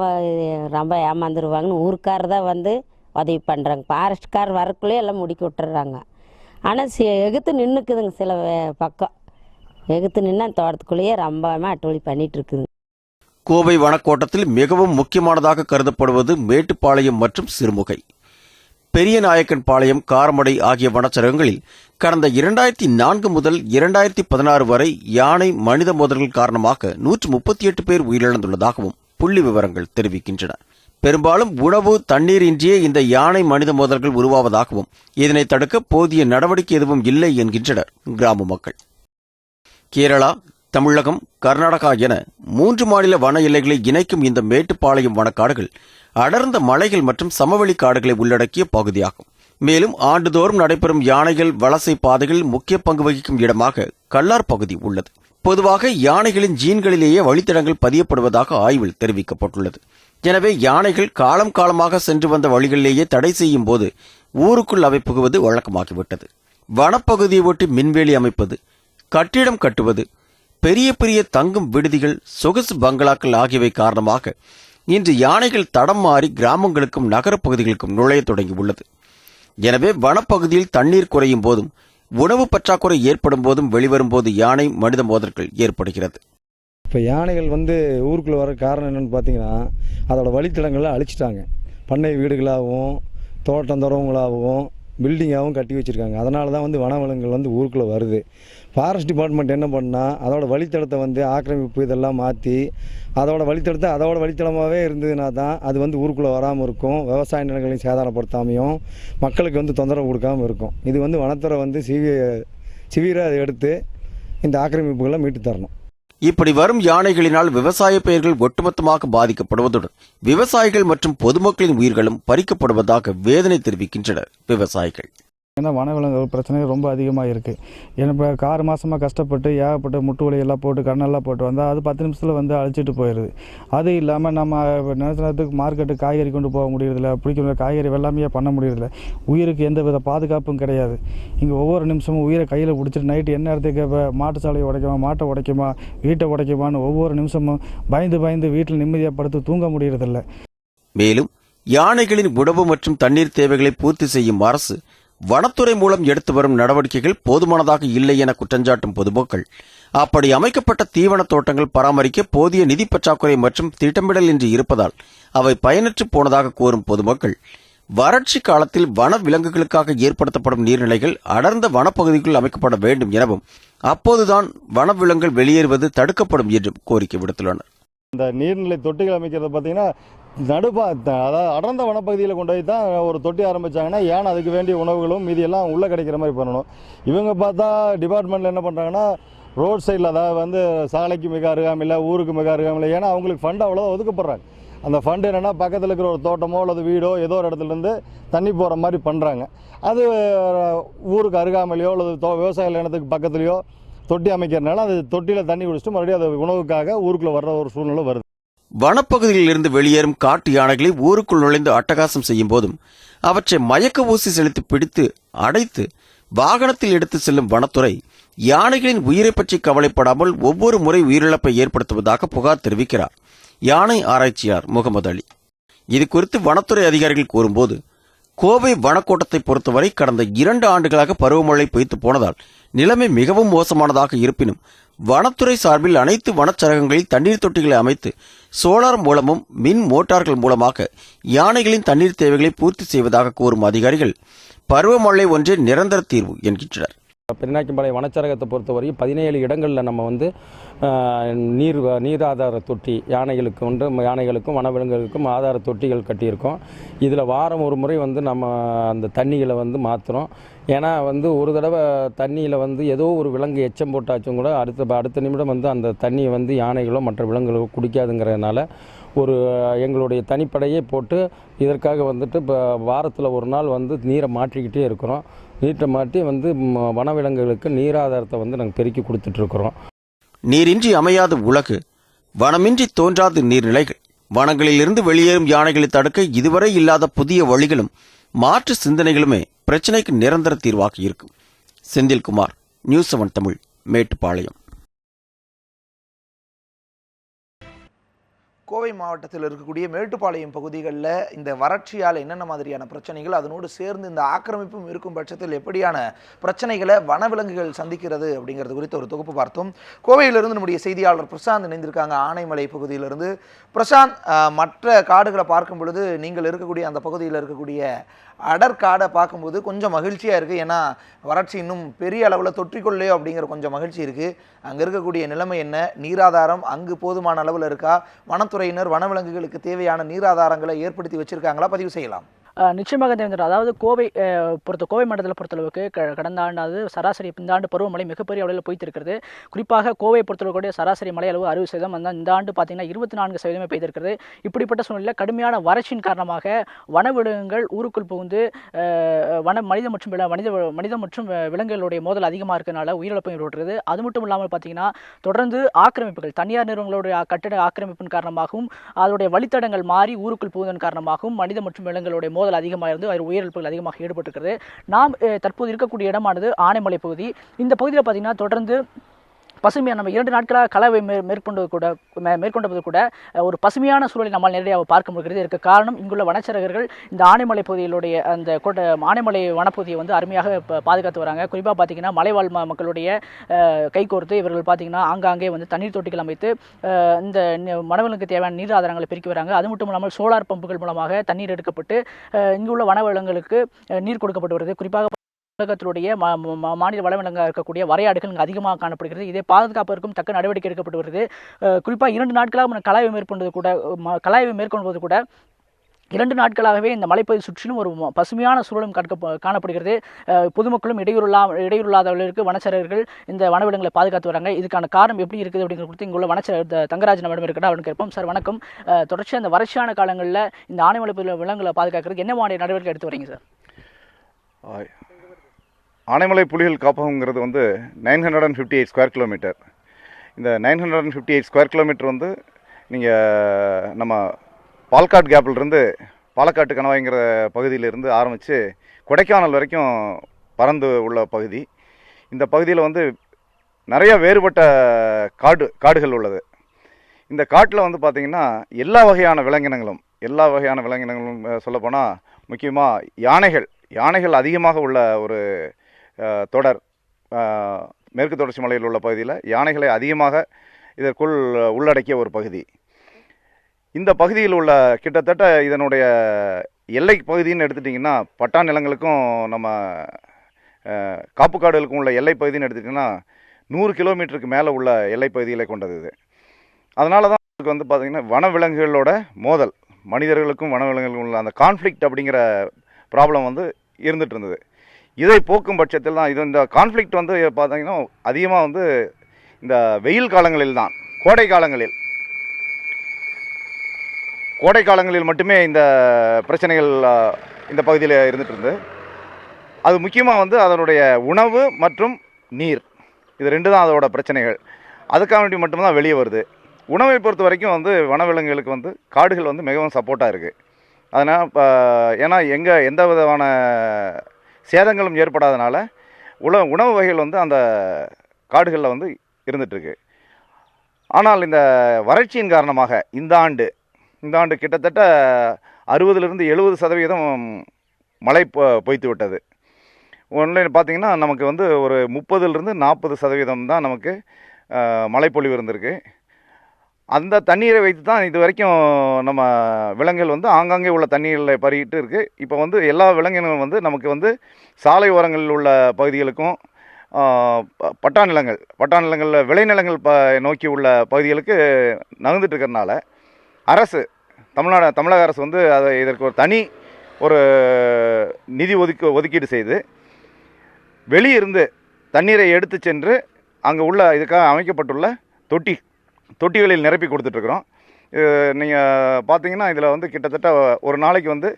ரொம்ப ஏமாந்துருவாங்கன்னு ஊருக்காரர் தான் வந்து உதவி பண்ணுறாங்க. ஃபாரஸ்ட்கார் வரக்குள்ளே எல்லாம் முடிக்க விட்டுறாங்க. ஆனால் எகுத்து நின்றுக்குதுங்க, சில பக்கம் எகுத்து நின்று தோட்டத்துக்குள்ளேயே ரொம்பவே அட்டொழி பண்ணிகிட்டு இருக்குதுங்க. கோவை வனக்கோட்டத்தில் மிகவும் முக்கியமானதாக கருதப்படுவது மேட்டுப்பாளையம் மற்றும் சிறுமுகை. பெரியநாயக்கன் பாளையம், காரமடை ஆகிய வனச்சரகங்களில் கடந்த 2004 முதல் 2016 வரை யானை மனித மோதல்கள் காரணமாக 138 பேர் உயிரிழந்துள்ளதாகவும் புள்ளி விவரங்கள் தெரிவிக்கின்றன. பெரும்பாலும் உணவு, தண்ணீர் இன்றியே இந்த யானை மனித மோதல்கள் உருவாவதாகவும் இதனை தடுக்க போதிய நடவடிக்கை எதுவும் இல்லை என்கின்றனர் கிராம மக்கள். கேரளா, தமிழகம், கர்நாடகா என 3 மாநில வன எல்லைகளை இணைக்கும் இந்த மேட்டுப்பாளையம் வனக்காடுகள் அடர்ந்த மலைகள் மற்றும் சமவெளி காடுகளை உள்ளடக்கிய பகுதியாகும். மேலும் ஆண்டுதோறும் நடைபெறும் யானைகள் வலசை பாதைகளில் முக்கிய பங்கு வகிக்கும் இடமாக கல்லார் பகுதி உள்ளது. பொதுவாக யானைகளின் ஜீன்களிலேயே வழித்தடங்கள் பதியப்படுவதாக ஆய்வில் தெரிவிக்கப்பட்டுள்ளது. எனவே யானைகள் காலம் காலமாக சென்று வந்த வழிகளிலேயே தடை செய்யும் போது ஊருக்குள் அவை புகுவது வழக்கமாகிவிட்டது. வனப்பகுதியை ஒட்டி மின்வேலி அமைப்பது, கட்டிடம் கட்டுவது, பெரிய பெரிய தங்கும் விடுதிகள், சொகுசு பங்களாக்கள் ஆகியவை காரணமாக இன்று யானைகள் தடம் மாறி கிராமங்களுக்கும் நகரப்பகுதிகளுக்கும் நுழைய தொடங்கியுள்ளது. எனவே வனப்பகுதியில் தண்ணீர் குறையும் போதும் உணவு பற்றாக்குறை ஏற்படும் போதும் வெளிவரும் போது யானை மனித மோதல்கள் ஏற்படுகிறது. இப்போ யானைகள் ஊருக்குள்ளே வர காரணம் என்னென்னு பார்த்தீங்கன்னா, அதோட வழித்தடங்களை அழிச்சிட்டாங்க. பண்ணை வீடுகளாகவும் தோட்டந்தோறவங்களாகவும் பில்டிங்காகவும் கட்டி வச்சுருக்காங்க. அதனால தான் வனவிலங்குகள் ஊருக்குள்ளே வருது. ஃபாரஸ்ட் டிபார்ட்மெண்ட் என்ன பண்ணால் அதோட வழித்தடத்தை ஆக்கிரமிப்பு இதெல்லாம் மாற்றி அதோட வழித்தடமாகவே இருந்ததுன்னா தான் அது ஊருக்குள்ளே வராமல் இருக்கும். விவசாய நிலங்களையும் சேதாரப்படுத்தாமையும் மக்களுக்கு தொந்தரவு கொடுக்காமல் இருக்கும். இது வனத்துறை சிவியராக அதை எடுத்து இந்த ஆக்கிரமிப்புகளை மீட்டு தரணும். இப்படி வரும் யானைகளினால் விவசாய பயிர்கள் ஒட்டுமொத்தமாக பாதிக்கப்படுவதுடன் விவசாயிகள் மற்றும் பொதுமக்களின் உயிர்களும் பறிக்கப்படுவதாக வேதனை தெரிவிக்கின்றனர் விவசாயிகள். ஏன்னா வனவிலங்குகள் பிரச்சனை ரொம்ப அதிகமாக இருக்குது. ஏன்னா இப்போ 6 மாதமாக கஷ்டப்பட்டு ஏகப்பட்ட முட்டு வலையெல்லாம் போட்டு கண்ணெல்லாம் போட்டு வந்தால் அது 10 நிமிஷத்தில் அழிச்சிட்டு போயிடுது. அது இல்லாமல் நம்ம நேரத்துக்கு மார்க்கெட்டுக்கு காய்கறி கொண்டு போக முடியறதில்ல, பிடிக்கிற காய்கறி வெள்ளாமையாக பண்ண முடியறதில்ல. உயிருக்கு எந்த வித பாதுகாப்பும் கிடையாது. இங்கே ஒவ்வொரு நிமிஷமும் உயிரை கையில் பிடிச்சிட்டு நைட்டு என்ன இடத்துக்கு இப்போ மாட்டு சாலையை உடைக்குமா, மாட்டை உடைக்குமா, வீட்டை உடைக்குமான்னு ஒவ்வொரு நிமிஷமும் பயந்து வீட்டில் நிம்மதியாக படுத்து தூங்க முடியறதில்ல. மேலும் யானைகளின் உணவு மற்றும் தண்ணீர் தேவைகளை பூர்த்தி செய்யும் அரசு வனத்துறை மூலம் எடுத்து வரும் நடவடிக்கைகள் போதுமானதாக இல்லை என குற்றஞ்சாட்டும் பொதுமக்கள் அப்படி அமைக்கப்பட்ட தீவன தோட்டங்கள் பராமரிக்க போதிய நிதி பற்றாக்குறை மற்றும் திட்டமிடல் இன்றி இருப்பதால் அவை பயனற்று போனதாக கூறும் பொதுமக்கள் வறட்சி காலத்தில் வன விலங்குகளுக்காக ஏற்படுத்தப்படும் நீர்நிலைகள் அடர்ந்த வனப்பகுதிக்குள் அமைக்கப்பட வேண்டும் எனவும் அப்போதுதான் வனவிலங்குகள் வெளியேறுவது தடுக்கப்படும் என்றும் கோரிக்கை விடுத்துள்ளனர். இந்த நீர்நிலை தொட்டிகள் அமைக்கிறது பார்த்தீங்கன்னா அதாவது அடர்ந்த வனப்பகுதியில் கொண்டு போய் தான் ஒரு தொட்டி ஆரம்பித்தாங்கன்னா ஏன்னா அதுக்கு வேண்டிய உணவுகளும் மீதியெல்லாம் உள்ளே கிடைக்கிற மாதிரி பண்ணணும். இவங்க பார்த்தா டிபார்ட்மெண்ட்டில் என்ன பண்ணுறாங்கன்னா ரோட் சைடில் அதாவது சாலைக்கு மிக அருகாமையில், ஊருக்கு மிக அருகாமையில், ஏன்னா அவங்களுக்கு ஃபண்டு அவ்வளோதான் ஒதுக்கப்படுறாங்க. அந்த ஃபண்டு என்னென்னா பக்கத்தில் இருக்கிற ஒரு தோட்டமோ அல்லது வீடோ ஏதோ ஒரு இடத்துலேருந்து தண்ணி போகிற மாதிரி பண்ணுறாங்க. அது ஊருக்கு அருகாமையிலையோ அல்லது விவசாய நிலத்துக்கு பக்கத்துலையோ தொட்டி அமைக்கிறதுனால அது தொட்டியில் தண்ணி குடிச்சிட்டு மறுபடியும் அது உணவுக்காக ஊருக்குள்ளே வர்ற ஒரு சூழ்நிலை வருது. வனப்பகுதியில் இருந்து வெளியேறும் காட்டு யானைகளை ஊருக்குள் நுழைந்து அட்டகாசம் செய்யும் போதும் அவற்றை மயக்க ஊசி செலுத்தி பிடித்து அடைத்து வாகனத்தில் எடுத்து செல்லும் வனத்துறை யானைகளின் உயிரை பற்றி கவலைப்படாமல் ஒவ்வொரு முறை உயிரிழப்பை ஏற்படுத்துவதாக புகார் தெரிவிக்கிறார் யானை ஆராய்ச்சியாளர் முகமது அலி. இது குறித்து வனத்துறை அதிகாரிகள் கூறும்போது, கோவை வனக்கோட்டத்தை பொறுத்தவரை கடந்த 2 ஆண்டுகளாக பருவமழை பொய்த்து போனதால் நிலைமை மிகவும் மோசமானதாக இருப்பினும் வனத்துறை சார்பில் அனைத்து வனச்சரகங்களில் தண்ணீர் தொட்டிகளை அமைத்து சோலார் மூலமும் மின் மோட்டார்கள் மூலமாக யானைகளின் தண்ணீர் தேவைகளை பூர்த்தி செய்வதாக கூறும் அதிகாரிகள் பருவமழை ஒன்றே நிரந்தர தீர்வு என்கின்றனர். பெரிநாய்க்கம்பாளையம் வனச்சரகத்தை பொறுத்தவரையும் 17 இடங்களில் நம்ம நீர் ஆதார தொட்டி யானைகளுக்கும் வனவிலங்குகளுக்கும் ஆதார தொட்டிகள் கட்டியிருக்கோம். இதில் வாரம் ஒரு முறை நம்ம அந்த தண்ணிகளை மாற்றுறோம். ஏன்னா ஒரு தடவை தண்ணியில் ஏதோ ஒரு விலங்கு எச்சம் போட்டாச்சும் கூட அடுத்த நிமிடம் அந்த தண்ணியை யானைகளோ மற்ற விலங்குகளோ குடிக்காதுங்கிறதுனால எங்களுடைய தனிப்படையே போட்டு இதற்காக இப்போ வாரத்தில் ஒரு நாள் நீரை மாற்றிக்கிட்டே இருக்கிறோம். நீரை மாற்றி வனவிலங்குகளுக்கு நீராதாரத்தை நாங்கள் பெருக்கி கொடுத்துட்ருக்குறோம். நீரின்றி அமையாத உலகு, வனமின்றி தோன்றாத நீர்நிலைகள், வனங்களிலிருந்து வெளியேறும் யானைகளை தடுக்க இதுவரை இல்லாத புதிய வழிகளும் மாற்று சிந்தனைகளுமே பிரச்சனைக்கு நிரந்தர தீர்வாக இருக்கும். செந்தில்குமார், நியூஸ் 7 தமிழ், மேட்டுப்பாளையம். கோவை மாவட்டத்தில் இருக்கக்கூடிய மேட்டுப்பாளையம் பகுதிகளில் இந்த வறட்சியால் என்னென்ன மாதிரியான பிரச்சனைகள், அதனோடு சேர்ந்து இந்த ஆக்கிரமிப்பும் இருக்கும் பட்சத்தில் எப்படியான பிரச்சனைகளை வனவிலங்குகள் சந்திக்கிறது அப்படிங்கிறது குறித்து ஒரு தொகுப்பு பார்த்தோம். கோவையிலிருந்து நம்முடைய செய்தியாளர் பிரசாந்த் இணைந்திருக்காங்க ஆனைமலை பகுதியிலிருந்து. பிரசாந்த், மற்ற காடுகளை பார்க்கும் பொழுது நீங்கள் இருக்கக்கூடிய அந்த பகுதியில் இருக்கக்கூடிய அடற்காடை பார்க்கும்போது கொஞ்சம் மகிழ்ச்சியாக இருக்குது. ஏன்னா வறட்சி இன்னும் பெரிய அளவில் தொற்றிக்கொள்ளையோ அப்படிங்கிற கொஞ்சம் மகிழ்ச்சி இருக்குது. அங்கே இருக்கக்கூடிய நிலைமை என்ன, நீராதாரம் அங்கு போதுமான அளவில் இருக்கா, வனத்துறையினர் வனவிலங்குகளுக்கு தேவையான நீராதாரங்களை ஏற்படுத்தி வச்சுருக்காங்களா, பதிவு செய்யலாம். நிச்சயமாக தேவேந்திரன், அதாவது கோவை மாவட்டத்தில் பொறுத்தளவுக்கு கடந்த ஆண்டாவது சராசரி இந்த ஆண்டு பருவமழை மிகப்பெரிய அளவில் பொய்த்திருக்கிறது. குறிப்பாக கோவை பொறுத்தளவுடைய சராசரி மழை அளவு 60%, இந்த ஆண்டு பார்த்தீங்கன்னா 24% பெய்திருக்கிறது. இப்படிப்பட்ட சூழ்நிலையில் கடுமையான வறட்சியின் காரணமாக வனவிலங்குகள் ஊருக்குள் புகுந்து மனித மற்றும் விலங்குகளுடைய மோதல் அதிகமாக இருக்கிறதுனால உயிரிழப்பு ஏற்படுகிறது. அது மட்டும் இல்லாமல் பார்த்தீங்கன்னா தொடர்ந்து ஆக்கிரமிப்புகள், தனியார் நிறுவனங்களுடைய கட்டட ஆக்கிரமிப்பின் காரணமாகவும் அதனுடைய வழித்தடங்கள் மாறி ஊருக்குள் புகுவதன் காரணமாகவும் மனித மற்றும் விலங்குகளுடைய மோதல் அதிகமாக இருந்து அதில் உயிரிழப்புகள் அதிகமாக ஈடுபட்டிருக்கிறது. நாம் தற்போது இருக்கக்கூடிய இடமானது ஆனைமலை பகுதி. இந்த பகுதியில் பார்த்தீங்கன்னா தொடர்ந்து பசுமையான நம்ம 2 நாட்களாக கலவை மேற்கொண்டது கூட ஒரு பசுமையான சூழலை நம்மால் நேரடியாக பார்க்க முடிகிறது. இதற்கு காரணம் இங்குள்ள வனச்சரகர்கள் இந்த ஆனைமலை பகுதியிலுடைய அந்த ஆனைமலை வனப்பகுதியை வந்து அருமையாக பாதுகாத்து வராங்க. குறிப்பாக பார்த்தீங்கன்னா மலைவாழ் மக்களுடைய கைகோர்த்து இவர்கள் பார்த்தீங்கன்னா ஆங்காங்கே வந்து தண்ணீர் தொட்டிகள் அமைத்து இந்த வனவிலங்குக்கு தேவையான நீர் ஆதாரங்களை பெருக்கி வராங்க. அது மட்டும் இல்லாமல் சோலார் பம்புகள் மூலமாக தண்ணீர் எடுக்கப்பட்டு இங்குள்ள வனவிலங்குகளுக்கு நீர் கொடுக்கப்பட்டு வருது. குறிப்பாக உலகத்தினுடைய மாநில வனவிலங்காக இருக்கக்கூடிய வரையாடுகள் இங்கு அதிகமாக காணப்படுகிறது. இதை பாதுகாப்பதற்கும் தக்க நடவடிக்கை எடுக்கப்பட்டு வருகிறது. குறிப்பாக 2 நாட்களாக கலாய்வு மேற்கொள்வது கூட 2 நாட்களாகவே இந்த மலைப்பகுதி சுற்றிலும் ஒரு பசுமையான சூழலும் காணப்படுகிறது. பொதுமக்களும் இடையூறில்லாதவர்களுக்கு வனச்சரகர்கள் இந்த வனவிலங்குகளை பாதுகாத்து வராங்க. இதுக்கான காரணம் எப்படி இருக்குது அப்படிங்கிறது குறித்து இங்குள்ள வனச்சரகர் தங்கராஜன் அவரிடம் இருக்கிறார். அவருக்கு கேட்போம். சார் வணக்கம். தொடர்ச்சியாக இந்த வறட்சியான காலங்களில் இந்த ஆனைமலை பகுதியில் விலங்குகளை பாதுகாக்கிறதுக்கு என்ன மாதிரி நடவடிக்கை எடுத்து வரீங்க சார்? ஆனைமலை புலிகள் காப்பகங்கிறது வந்து 958 ஸ்கொயர் கிலோமீட்டர். இந்த 958 ஸ்கொயர் கிலோமீட்டர் வந்து நீங்கள் நம்ம பாலக்காடு கேப்பிலிருந்து பாலக்காட்டு கணவாய்ங்கிற பகுதியிலிருந்து ஆரம்பித்து கொடைக்கானல் வரைக்கும் பறந்து உள்ள பகுதி. இந்த பகுதியில் வந்து நிறைய வேறுபட்ட காடுகள் உள்ளது. இந்த காட்டில் வந்து பார்த்திங்கன்னா எல்லா வகையான விலங்கினங்களும் சொல்லப்போனால் முக்கியமாக யானைகள் அதிகமாக உள்ள ஒரு தொடர் மேற்கு தொடர்ச்சி மலையில் உள்ள பகுதியில் யானைகளை அதிகமாக இதற்குள் உள்ளடக்கிய ஒரு பகுதி. இந்த பகுதியில் உள்ள கிட்டத்தட்ட இதனுடைய எல்லை பகுதின்னு எடுத்துட்டிங்கன்னா பட்டா நிலங்களுக்கும் நம்ம காப்பு காடுகளுக்கும் உள்ள எல்லை பகுதின்னு எடுத்துட்டிங்கன்னா 100 கிலோமீட்டருக்கு மேலே உள்ள எல்லை பகுதிகளை கொண்டது இது. அதனால தான் இதுக்கு வந்து பார்த்திங்கன்னா வனவிலங்குகளோட மோதல், மனிதர்களுக்கும் வனவிலங்குகளுக்கும் உள்ள அந்த கான்ஃப்ளிக்ட் அப்படிங்கிற ப்ராப்ளம் வந்து இருந்துகிட்டு இருந்தது. இதை போக்கும் பட்சத்தில் தான் இந்த கான்ஃப்ளிக்ட் வந்து பார்த்தீங்கன்னா அதிகமாக வந்து இந்த வெயில் காலங்களில் தான், கோடை காலங்களில் மட்டுமே இந்த பிரச்சனைகள் இந்த பகுதியில் இருந்துகிட்டு இருந்து, அது முக்கியமாக வந்து அதனுடைய உணவு மற்றும் நீர், இது 2 தான் அதோட பிரச்சனைகள். அதுக்காக வேண்டி மட்டும்தான் வெளியே வருது. உணவை பொறுத்த வரைக்கும் வந்து வனவிலங்குகளுக்கு வந்து காடுகள் வந்து மிகவும் சப்போர்ட்டாக இருக்குது. அதனால் ஏன்னா எந்த விதமான சேதங்களும் ஏற்படாதனால உணவு வகைகள் வந்து அந்த காடுகளில் வந்து இருந்துகிட்ருக்கு. ஆனால் இந்த வறட்சியின் காரணமாக இந்த ஆண்டு கிட்டத்தட்ட 60-70% மழை பொய்த்து விட்டது. ஒன்லைன் பார்த்திங்கன்னா நமக்கு வந்து ஒரு 30-40% தான் நமக்கு மழைப்பொழிவு இருந்திருக்கு. அந்த தண்ணீரை வைத்து தான் இது வரைக்கும் நம்ம விலங்குகள் வந்து ஆங்காங்கே உள்ள தண்ணீரில் பருகிட்டு இருக்குது. இப்போ வந்து எல்லா விலங்கினங்களும் வந்து நமக்கு வந்து சாலை ஓரங்களில் உள்ள பகுதிகளுக்கும் பட்டா நிலங்களில் விளைநிலங்கள் நோக்கி உள்ள பகுதிகளுக்கு நகர்ந்துட்டு இருக்கிறதுனால தமிழக அரசு வந்து இதற்கு ஒரு நிதி ஒதுக்கீடு செய்து வெளியிருந்து தண்ணீரை எடுத்து சென்று அங்கே உள்ள இதுக்காக அமைக்கப்பட்டுள்ள தொட்டிகளில் நிரப்பி கொடுத்துட்ருக்குறோம். நீங்கள் பார்த்தீங்கன்னா இதில் வந்து கிட்டத்தட்ட ஒரு நாளைக்கு வந்து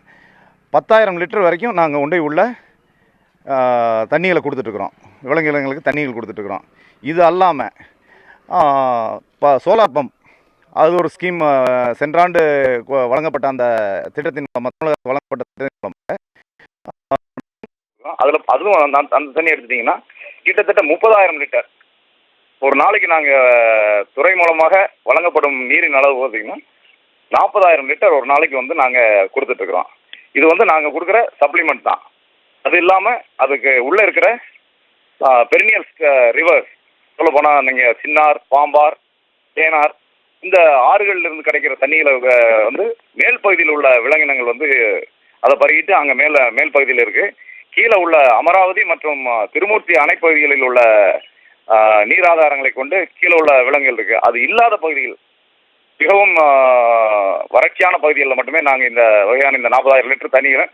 10,000 லிட்டர் வரைக்கும் நாங்கள் உள்ள தண்ணிகளை கொடுத்துட்ருக்குறோம், விலங்குகளுக்கு தண்ணிகள் கொடுத்துட்ருக்குறோம். இது அல்லாமல் சோலார் பம்ப், அது ஒரு ஸ்கீம் சென்றாண்டு வழங்கப்பட்ட அந்த திட்டத்தின் மூலமாக வழங்கப்பட்ட திட்டத்தின் மூலமாக அதுவும் அந்த தண்ணி எடுத்துட்டிங்கன்னா கிட்டத்தட்ட 30,000 லிட்டர் ஒரு நாளைக்கு நாங்கள் துறை மூலமாக வழங்கப்படும் நீரின் அளவு பார்த்தீங்கன்னா 40,000 லிட்டர் ஒரு நாளைக்கு வந்து நாங்கள் கொடுத்துட்ருக்குறோம். இது வந்து நாங்கள் கொடுக்குற சப்ளிமெண்ட் தான். அது இல்லாமல் அதுக்கு உள்ளே இருக்கிற பெரினியல்ஸ் ரிவர்ஸ் சொல்ல போனால் நீங்கள் சின்னார், பாம்பார், தேனார், இந்த ஆறுகளிலிருந்து கிடைக்கிற தண்ணிகளை வந்து மேல் பகுதியில் உள்ள விலங்கினங்கள் வந்து அதை பருகிட்டு அங்கே மேல் பகுதியில் இருக்குது. கீழே உள்ள அமராவதி மற்றும் திருமூர்த்தி அணைப்பகுதிகளில் உள்ள நீராதாரங்களை கொண்டு கீழே உள்ள விலங்குகள் இருக்குது. அது இல்லாத பகுதிகள், மிகவும் வறட்சியான பகுதிகளில் மட்டுமே நாங்கள் இந்த வகையான இந்த 40,000 லிட்டர் தண்ணீரை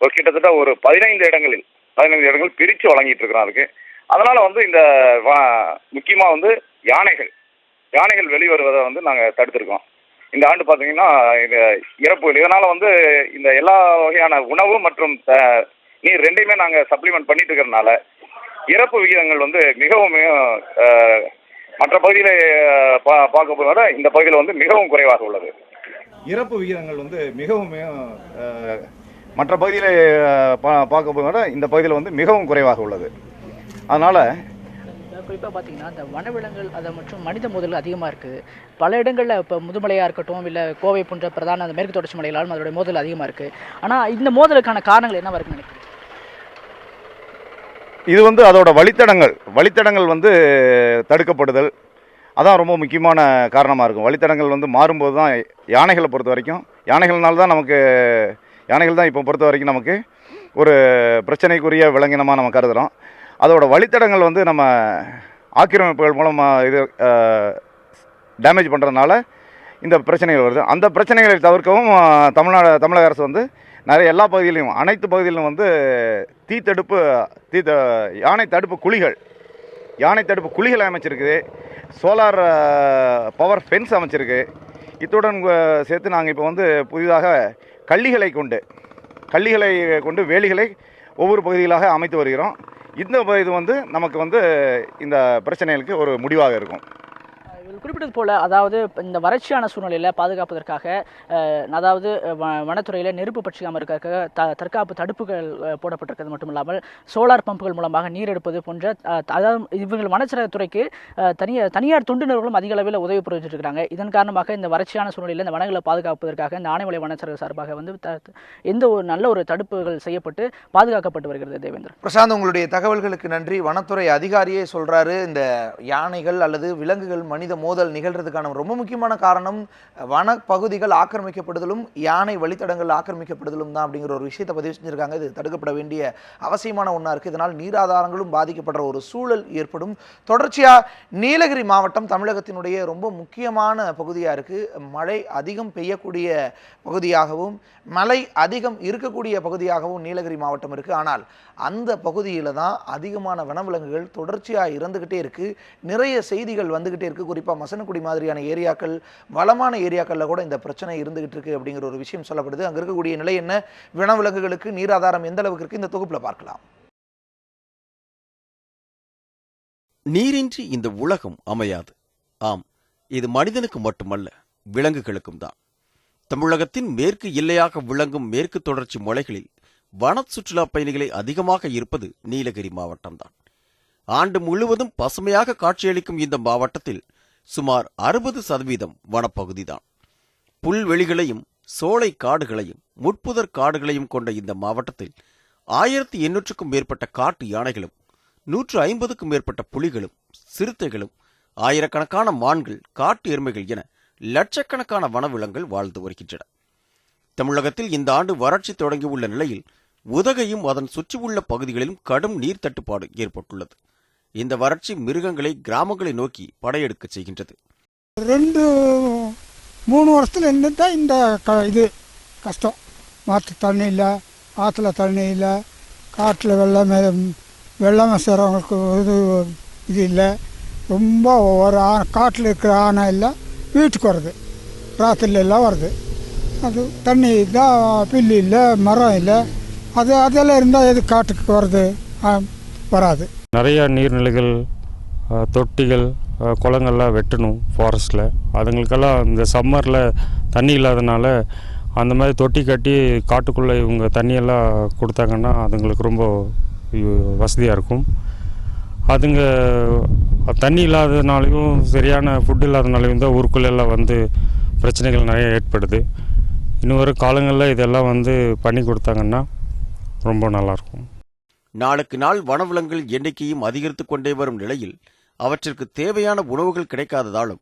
ஒரு கிட்டத்தட்ட ஒரு 15 இடங்கள் பிரித்து வழங்கிட்டு இருக்கிறோம் அதுக்கு. அதனால வந்து இந்த முக்கியமா வந்து யானைகள் வெளிவருவதை வந்து நாங்கள் தடுத்திருக்கோம். இந்த ஆண்டு பார்த்தீங்கன்னா இந்த இறப்புகள் இதனால வந்து இந்த எல்லா வகையான உணவு மற்றும் நீர் ரெண்டையுமே நாங்கள் சப்ளிமெண்ட் பண்ணிட்டு இருக்கிறதுனால இறப்பு விகிதங்கள் வந்து மிகவும் மற்ற பகுதியில் பார்க்க போத இந்த பகுதியில் வந்து மிகவும் குறைவாக உள்ளது. இறப்பு விகிதங்கள் வந்து மிகவும் மற்ற பகுதியில் பார்க்க போத இந்த பகுதியில் வந்து மிகவும் குறைவாக உள்ளது. அதனால் குறிப்பாக பார்த்தீங்கன்னா இந்த வனவிலங்குகள் அதை மற்றும் மனித மோதல் அதிகமாக இருக்குது. பல இடங்களில் இப்போ முதுமலையாக இருக்கட்டும், இல்லை கோவை போன்ற பிரதான அந்த மேற்கு தொடர்ச்சி மலைகளாலும் அதோடைய மோதல் அதிகமாக இருக்குது. ஆனால் இந்த மோதலுக்கான காரணங்கள் என்னவா இருக்குன்னு நினைக்கிறேன்? இது வந்து அதோட வழித்தடங்கள் வந்து தடுக்கப்படுதல் அதான் ரொம்ப முக்கியமான காரணமாக இருக்கும். வழித்தடங்கள் வந்து மாறும்போது தான் யானைகளை பொறுத்த வரைக்கும் யானைகள் தான் இப்போ பொறுத்த வரைக்கும் நமக்கு ஒரு பிரச்சனைக்குரிய விலங்கினமாக நம்ம கருதுகிறோம். அதோட வழித்தடங்கள் வந்து நம்ம ஆக்கிரமிப்புகள் மூலமாக இது டேமேஜ் பண்ணுறதுனால இந்த பிரச்சனைகள் வருது. அந்த பிரச்சனைகளை தவிர்க்கவும் தமிழக அரசு வந்து எல்லா பகுதியிலையும் அனைத்து பகுதியிலும் வந்து யானை தடுப்பு குழிகள் அமைச்சிருக்குது. சோலார் பவர் ஃபென்ஸ் அமைச்சிருக்கு. இத்துடன் சேர்த்து நாங்கள் இப்போ வந்து புதிதாக கள்ளிகளை கொண்டு வேலிகளை ஒவ்வொரு பகுதிகளாக அமைத்து வருகிறோம். இந்த இது வந்து நமக்கு வந்து இந்த பிரச்சனைகளுக்கு ஒரு முடிவாக இருக்கும். குறிப்பிட்டது போல் அதாவது இந்த வறட்சியான சூழ்நிலையில் பாதுகாப்பதற்காக அதாவது வனத்துறையில் நெருப்பு பற்றிக்காமல் இருக்க தற்காப்பு தடுப்புகள் போடப்பட்டிருக்கிறது மட்டும் இல்லாமல் சோலார் பம்புகள் மூலமாக நீர் எடுப்பது போன்ற அதாவது இவங்க வனச்சரத்துறைக்கு தனியார் தொண்டு நிறுவனங்களும் அதிக அளவில் உதவி புரிஞ்சுட்டு இருக்காங்க. இதன் காரணமாக இந்த வறட்சியான சூழ்நிலையில் இந்த வனங்களை பாதுகாப்பதற்காக இந்த ஆனைமலை வனச்சர சார்பாக வந்து எந்த ஒரு நல்ல ஒரு தடுப்புகள் செய்யப்பட்டு பாதுகாக்கப்பட்டு வருகிறது. தேவேந்திரன், பிரசாந்த், உங்களுடைய தகவல்களுக்கு நன்றி. வனத்துறை அதிகாரியே சொல்றாரு, இந்த யானைகள் அல்லது விலங்குகள் மனித மோதல் நிகழ்றதுக்கான ரொம்ப முக்கியமான காரணம் வன பகுதிகள் ஆக்கிரமிக்கப்படுதலும் யானை வழித்தடங்கள் ஆக்கிரமிக்கப்படுதலும் தான் அப்படிங்கிற ஒரு விஷயத்தை பதிவு செஞ்சிருக்காங்க. இது தடுக்கப்பட வேண்டிய அவசியமான ஒன்றா இருக்குது. இதனால் நீராதாரங்களும் பாதிக்கப்படுற ஒரு சூழல் ஏற்படும். தொடர்ச்சியாக நீலகிரி மாவட்டம் தமிழகத்தினுடைய ரொம்ப முக்கியமான பகுதியாக இருக்குது. மழை அதிகம் பெய்யக்கூடிய பகுதியாகவும் மழை அதிகம் இருக்கக்கூடிய பகுதியாகவும் நீலகிரி மாவட்டம் இருக்குது. ஆனால் அந்த பகுதியில் தான் அதிகமான வனவிலங்குகள் தொடர்ச்சியாக இறந்துக்கிட்டே இருக்குது. நிறைய செய்திகள் வந்துக்கிட்டே இருக்குது. குறிப்பாக மசனக்குடி மாதிரியான ஏரியாக்கள், வளமான ஏரியாக்களில் கூட இந்த பிரச்சனை இருந்துகிட்டு இருக்கு அப்படிங்கிற ஒரு விஷயம் சொல்லப்படுது. அங்கே இருக்கக்கூடிய நிலை என்ன, வனவிலங்குகளுக்கு நீராதாரம் எந்த அளவுக்கு இருக்கு, இந்த தொகுப்பில் பார்க்கலாம். நீரின்றி இந்த உலகம் அமையாது. ஆம், இது மனிதனுக்கு மட்டுமல்ல, விலங்குகளுக்கும் தான். தமிழகத்தின் மேற்கு எல்லையாக விளங்கும் மேற்கு தொடர்ச்சி மலைகளில் வன சுற்றுலா பயணிகளை அதிகமாக இருப்பது நீலகிரி மாவட்டம்தான். ஆண்டு முழுவதும் பசுமையாக காட்சியளிக்கும் இந்த மாவட்டத்தில் சுமார் 60% வனப்பகுதிதான். புல்வெளிகளையும் சோலை காடுகளையும் முட்புதர் காடுகளையும் கொண்ட இந்த மாவட்டத்தில் 1800க்கும் மேற்பட்ட காட்டு யானைகளும் 150க்கும் மேற்பட்ட புலிகளும் சிறுத்தைகளும் ஆயிரக்கணக்கான மான்கள், காட்டு எருமைகள் என லட்சக்கணக்கான வனவிலங்குகள் வாழ்ந்து வருகின்றன. தமிழகத்தில் இந்த ஆண்டு வறட்சி தொடங்கியுள்ள நிலையில் உதகையும் அதன் சுற்றியுள்ள பகுதிகளிலும் கடும் நீர் தட்டுப்பாடு ஏற்பட்டுள்ளது. இந்த வறட்சி மிருகங்களை கிராமங்களை நோக்கி படையெடுக்க செய்கின்றது. 2-3 வருஷத்துல இருந்துட்டா இந்த இது கஷ்டம். மாற்று தண்ணி இல்லை, ஆற்றுல தண்ணி இல்லை, காட்டில் வெள்ளம் செய்கிறவங்களுக்கு இது இல்லை. ரொம்ப ஒரு காட்டில் இருக்கிற ஆனை இல்லை, வீட்டுக்கு வருது, ராத்திரில எல்லாம் வருது. அது தண்ணி இல்லை, பில்லு இல்லை, மரம் இல்லை, அதெல்லாம் இருந்தால் எது காட்டுக்கு வருது? வராது. நிறைய நீர்நிலைகள், தொட்டிகள், குளங்கள்லாம் வெட்டணும் ஃபாரஸ்ட்டில். அதுங்களுக்கெல்லாம் இந்த சம்மரில் தண்ணி இல்லாதனால அந்த மாதிரி தொட்டி கட்டி காட்டுக்குள்ளே இவங்க தண்ணியெல்லாம் கொடுத்தாங்கன்னா அதுங்களுக்கு ரொம்ப வசதியாக இருக்கும். அதுங்க தண்ணி இல்லாதனாலையும் சரியான ஃபுட் இல்லாதனாலையும் தான் ஊருக்குள்ளெல்லாம் வந்து பிரச்சனைகள் நிறைய ஏற்படுது. இன்னும் வரும் காலங்களில் இதெல்லாம் வந்து பண்ணி கொடுத்தாங்கன்னா ரொம்ப நல்லாயிருக்கும். நாளுக்கு நாள் வனவிலங்குகள் எண்ணிக்கையும் அதிகரித்துக் கொண்டே வரும் நிலையில் அவற்றிற்கு தேவையான உணவுகள் கிடைக்காததாலும்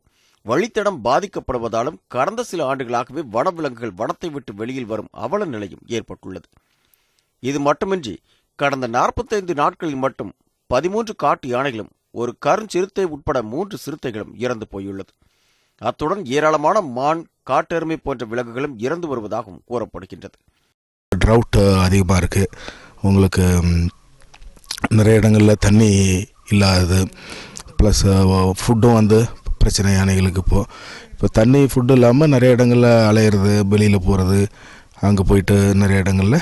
வழித்தடம் பாதிக்கப்படுவதாலும் கடந்த சில ஆண்டுகளாகவே வனவிலங்குகள் வனத்தை விட்டு வெளியில் வரும் அவல நிலையும் ஏற்பட்டுள்ளது. இது மட்டுமின்றி கடந்த 45 நாட்களில் மட்டும் 13 காட்டு யானைகளும் ஒரு கருஞ்சிறுத்தை உட்பட 3 சிறுத்தைகளும் இறந்து போயுள்ளது. அத்துடன் ஏராளமான மான், காட்டெருமை போன்ற விலங்குகளும் இறந்து வருவதாகவும் கூறப்படுகின்றது. ட்ரவுட் அதிகமாக இருக்குது. உங்களுக்கு நிறைய இடங்களில் தண்ணி இல்லாதது, ப்ளஸ் ஃபுட்டும் வந்து பிரச்சனை யானைகளுக்கு. இப்போ தண்ணி ஃபுட்டு இல்லாமல் நிறைய இடங்களில் அலையிறது, வெளியில் போகிறது, அங்கே போயிட்டு நிறைய இடங்களில்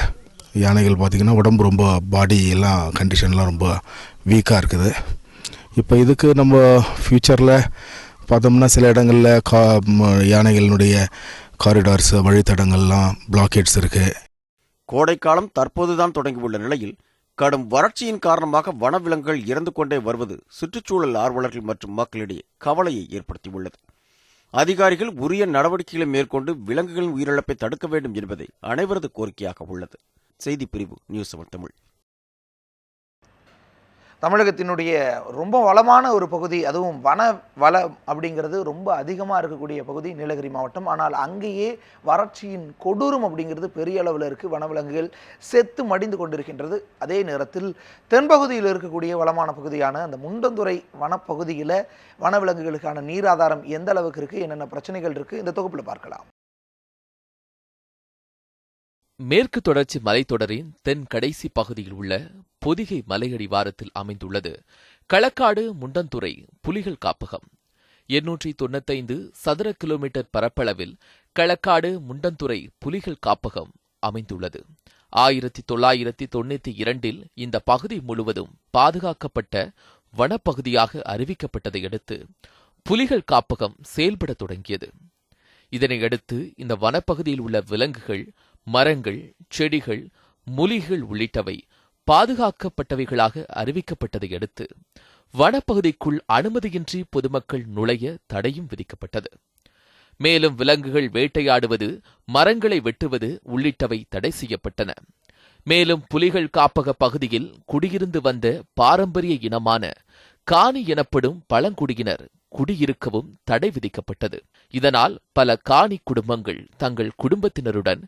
யானைகள் பார்த்திங்கன்னா உடம்பு ரொம்ப பாடி எல்லாம் கண்டிஷன்லாம் ரொம்ப வீக்காக இருக்குது. இப்போ இதுக்கு நம்ம ஃப்யூச்சரில் பார்த்தோம்னா சில இடங்களில் யானைகளினுடைய காரிடார்ஸ், வழித்தடங்கள்லாம் பிளாக்கேட்ஸ் இருக்குது. கோடைக்காலம் தற்போதுதான் தொடங்கியுள்ள நிலையில் கடும் வறட்சியின் காரணமாக வனவிலங்குகள் இறந்து கொண்டே வருவது சுற்றுச்சூழல் ஆர்வலர்கள் மற்றும் மக்களிடையே கவலையை ஏற்படுத்தியுள்ளது. அதிகாரிகள் உரிய நடவடிக்கைகளை மேற்கொண்டு விலங்குகளின் உயிரிழப்பை தடுக்க வேண்டும் என்பதை அனைவரது கோரிக்கையாக உள்ளது. செய்திப்பிரிவு நியூஸ் 7 தமிழ். தமிழகத்தினுடைய ரொம்ப வளமான ஒரு பகுதி, அதுவும் வளம் அப்படிங்கிறது ரொம்ப அதிகமாக இருக்கக்கூடிய பகுதி நீலகிரி மாவட்டம். ஆனால் அங்கேயே வறட்சியின் கொடூரம் அப்படிங்கிறது பெரிய அளவில் இருக்குது. வனவிலங்குகள் செத்து மடிந்து கொண்டிருக்கின்றது. அதே நேரத்தில் தென்பகுதியில் இருக்கக்கூடிய வளமான பகுதியான அந்த முண்டந்துறை வனப்பகுதியில் வனவிலங்குகளுக்கான நீராதாரம் எந்த அளவுக்கு இருக்குது, என்னென்ன பிரச்சனைகள் இருக்குது, இந்த தொகுப்பில் பார்க்கலாம். மேற்கு தொடர்ச்சி மலைத்தொடரின் தென் கடைசி பகுதியில் உள்ள பொதிகை மலையடிவாரத்தில் அமைந்துள்ளது களக்காடு முண்டந்துறை புலிகள் காப்பகம். 895 சதுர கிலோமீட்டர் பரப்பளவில் களக்காடு முண்டந்துறை புலிகள் காப்பகம் அமைந்துள்ளது. 1992 இந்த பகுதி முழுவதும் பாதுகாக்கப்பட்ட வனப்பகுதியாக அறிவிக்கப்பட்டதை அடுத்து புலிகள் காப்பகம் செயல்பட தொடங்கியது. இதனையடுத்து இந்த வனப்பகுதியில் உள்ள விலங்குகள், மரங்கள், செடிகள், மூலிகைகள் உள்ளிட்டவை பாதுகாக்கப்பட்டவைகளாக அறிவிக்கப்பட்டதை அடுத்து வனப்பகுதிக்குள் அனுமதியின்றி பொதுமக்கள் நுழைய தடையும் விதிக்கப்பட்டது. மேலும் விலங்குகள் வேட்டையாடுவது, மரங்களை வெட்டுவது உள்ளிட்டவை தடை செய்யப்பட்டன. மேலும் புலிகள் காப்பக பகுதியில் குடியிருந்து வந்த பாரம்பரிய இனமான காணி எனப்படும் பழங்குடியினர் குடியிருக்கவும் தடை விதிக்கப்பட்டது. இதனால் பல காணி குடும்பங்கள் தங்கள் குடும்பத்தினருடன்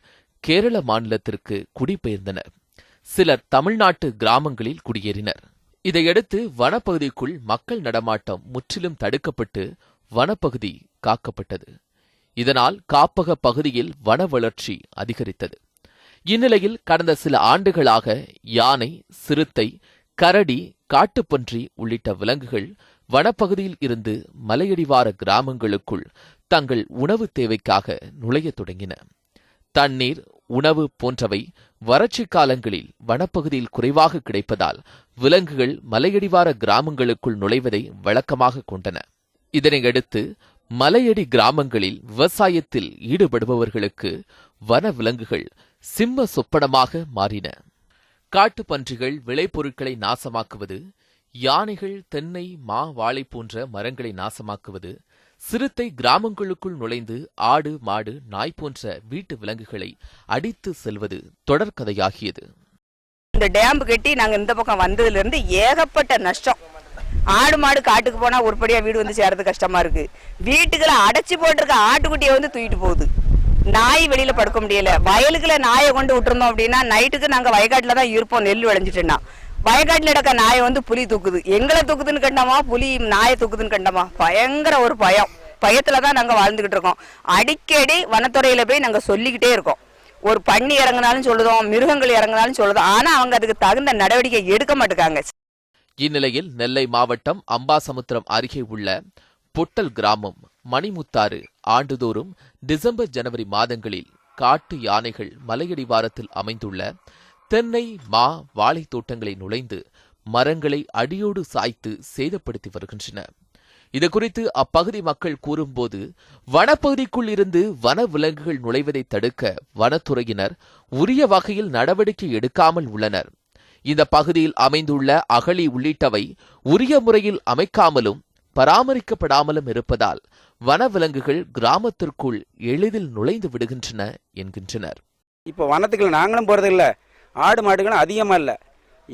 கேரள மாநிலத்திற்கு குடிபெயர்ந்தனர். சிலர் தமிழ்நாட்டு கிராமங்களில் குடியேறினர். இதையடுத்து வனப்பகுதிக்குள் மக்கள் நடமாட்டம் முற்றிலும் தடுக்கப்பட்டு வனப்பகுதி காக்கப்பட்டது. இதனால் காப்பக பகுதியில் வன வளர்ச்சி அதிகரித்தது. இந்நிலையில் கடந்த சில ஆண்டுகளாக யானை, சிறுத்தை, கரடி, காட்டுப்பன்றி உள்ளிட்ட விலங்குகள் வனப்பகுதியில் இருந்து மலையடிவார கிராமங்களுக்குள் தங்கள் உணவு தேவைக்காக நுழைய தொடங்கின. தண்ணீர், உணவு போன்றவை வறட்சி காலங்களில் வனப்பகுதியில் குறைவாக கிடைப்பதால் விலங்குகள் மலையடிவார கிராமங்களுக்குள் நுழைவதை வழக்கமாக கொண்டன. இதனையடுத்து மலையடி கிராமங்களில் விவசாயத்தில் ஈடுபடுபவர்களுக்கு வன விலங்குகள் சிம்ம சொப்பனமாக மாறின. காட்டுப்பன்றிகள் விளைபொருட்களை நாசமாக்குவது, யானைகள் தென்னை, மா, வாழை போன்ற மரங்களை நாசமாக்குவது, சிறுத்தை கிராமங்களுக்குள் நுழைந்து ஆடு, மாடு, நாய் போன்ற வீட்டு விலங்குகளை அடித்து செல்வது தொடர்கதையாகியது. இந்த டேம் கட்டி நாங்க இந்த பக்கம் வந்ததுல இருந்து ஏகப்பட்ட நஷ்டம். ஆடு மாடு காட்டுக்கு போனா உருப்படியா வீடு வந்து சேர்றது கஷ்டமா இருக்கு. வீட்டுக்குள்ள அடைச்சு போட்டிருக்க ஆட்டுக்குட்டியை வந்து தூக்கிட்டு போகுது. நாய் வெளியில படுக்க முடியல. வயலுக்குள்ள நாயை கொண்டு விட்டுருந்தோம் அப்படின்னா நைட்டுக்கு நாங்க வயக்காட்டுல தான் இருப்போம். நெல் விளைஞ்சிட்டோம்னா வயக்காட்டுல நடக்க நாயை வந்து புலி தூக்குது. எங்களை தூக்குதுன்னு கண்டமா, புலி நாயை தூக்குதுன்னு கண்டமா, பயங்கர ஒரு பயத்துலதான் நாங்க வாழ்ந்துகிட்டு இருக்கோம். அடிக்கடி வனத்துறையில போய் நாங்க சொல்லிக்கிட்டே இருக்கோம். ஒரு பன்னி இறங்கினாலும் சொல்லுதோம், மிருகங்கள் இறங்கினாலும் சொல்லுதோம். ஆனா அவங்க அதுக்கு தகுந்த நடவடிக்கை எடுக்க மாட்டேங்காங்க. இந்நிலையில் நெல்லை மாவட்டம் அம்பாசமுத்திரம் அருகே உள்ள பொட்டல் கிராமம் மணிமுத்தாறு ஆண்டுதோறும் டிசம்பர், ஜனவரி மாதங்களில் காட்டு யானைகள் மலையடிவாரத்தில் அமைந்துள்ள தென்னை, மா, வாழை தோட்டங்களை நுழைந்து மரங்களை அடியோடு சாய்த்து சேதப்படுத்தி வருகின்றன. இதுகுறித்து அப்பகுதி மக்கள் கூறும்போது, வனப்பகுதிக்குள் இருந்து வன விலங்குகள் நுழைவதை தடுக்க வனத்துறையினர் உரிய வகையில் நடவடிக்கை எடுக்காமல் உள்ளனர். இந்த பகுதியில் அமைந்துள்ள அகழி உள்ளிட்டவை உரிய முறையில் அமைக்காமலும் பராமரிக்கப்படாமலும் இருப்பதால் வனவிலங்குகள் கிராமத்திற்குள் எளிதில் நுழைந்து விடுகின்றன என்கின்றனர். இப்போ வனத்துக்குள்ள நாங்களும் போறதில்லை, ஆடு மாடுகளும் அதிகமாக இல்லை.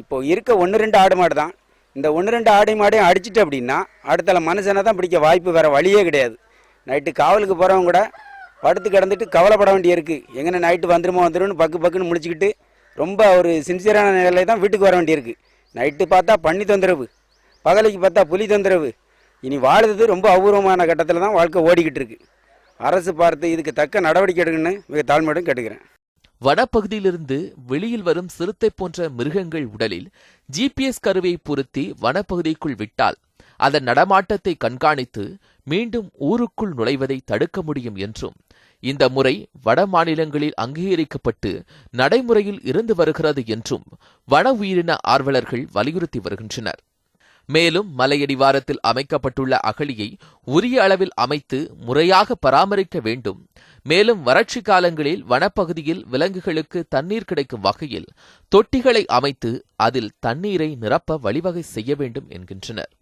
இப்போ இருக்க 1-2 ஆடு மாடு தான். இந்த 1-2 ஆடு மாடையும் அடிச்சிட்டு அப்படின்னா அடுத்தால மனுஷனை தான் பிடிக்க வாய்ப்பு, வேற வழியே கிடையாது. நைட்டு காவலுக்கு போகிறவங்க கூட படுத்து கிடந்துட்டு கவலைப்பட வேண்டியிருக்கு. எங்கே நைட்டு வந்துருன்னு பக்குன்னு முடிச்சுக்கிட்டு ரொம்ப ஒரு சின்சியரான நிலையை தான் வீட்டுக்கு வர வேண்டியிருக்கு. நைட்டு பார்த்தா பன்னி தொந்தரவு, பகலைக்கு பார்த்தா புலி தொந்தரவு. இனி வாழுறது ரொம்ப அபூர்வமான கட்டத்தில் தான் வாழ்க்கை ஓடிக்கிட்டு இருக்கு. அரசு பார்த்து இதுக்கு தக்க நடவடிக்கை எடுக்கணும்னு மிக தாழ்மையுடன் கேட்டுக்கிறேன். வனப்பகுதியிலிருந்து வெளியில் வரும் சிறுத்தை போன்ற மிருகங்கள் உடலில் GPS கருவியை பொருத்தி வனப்பகுதிக்குள் விட்டால் அதன் நடமாட்டத்தை கண்காணித்து மீண்டும் ஊருக்குள் நுழைவதை தடுக்க முடியும் என்றும் இந்த முறை வட மாநிலங்களில் அங்கீகரிக்கப்பட்டு நடைமுறையில் இருந்து வருகிறது என்றும் வன உயிரின ஆர்வலர்கள் வலியுறுத்தி வருகின்றனர். மேலும் மலையடிவாரத்தில் அமைக்கப்பட்டுள்ள அகழியை உரிய அளவில் அமைத்து முறையாக பராமரிக்க வேண்டும். மேலும் வறட்சி காலங்களில் வனப்பகுதியில் விலங்குகளுக்கு தண்ணீர் கிடைக்கும் வகையில் தொட்டிகளை அமைத்து அதில் தண்ணீரை நிரப்ப வழிவகை செய்ய வேண்டும் என்கின்றனர்.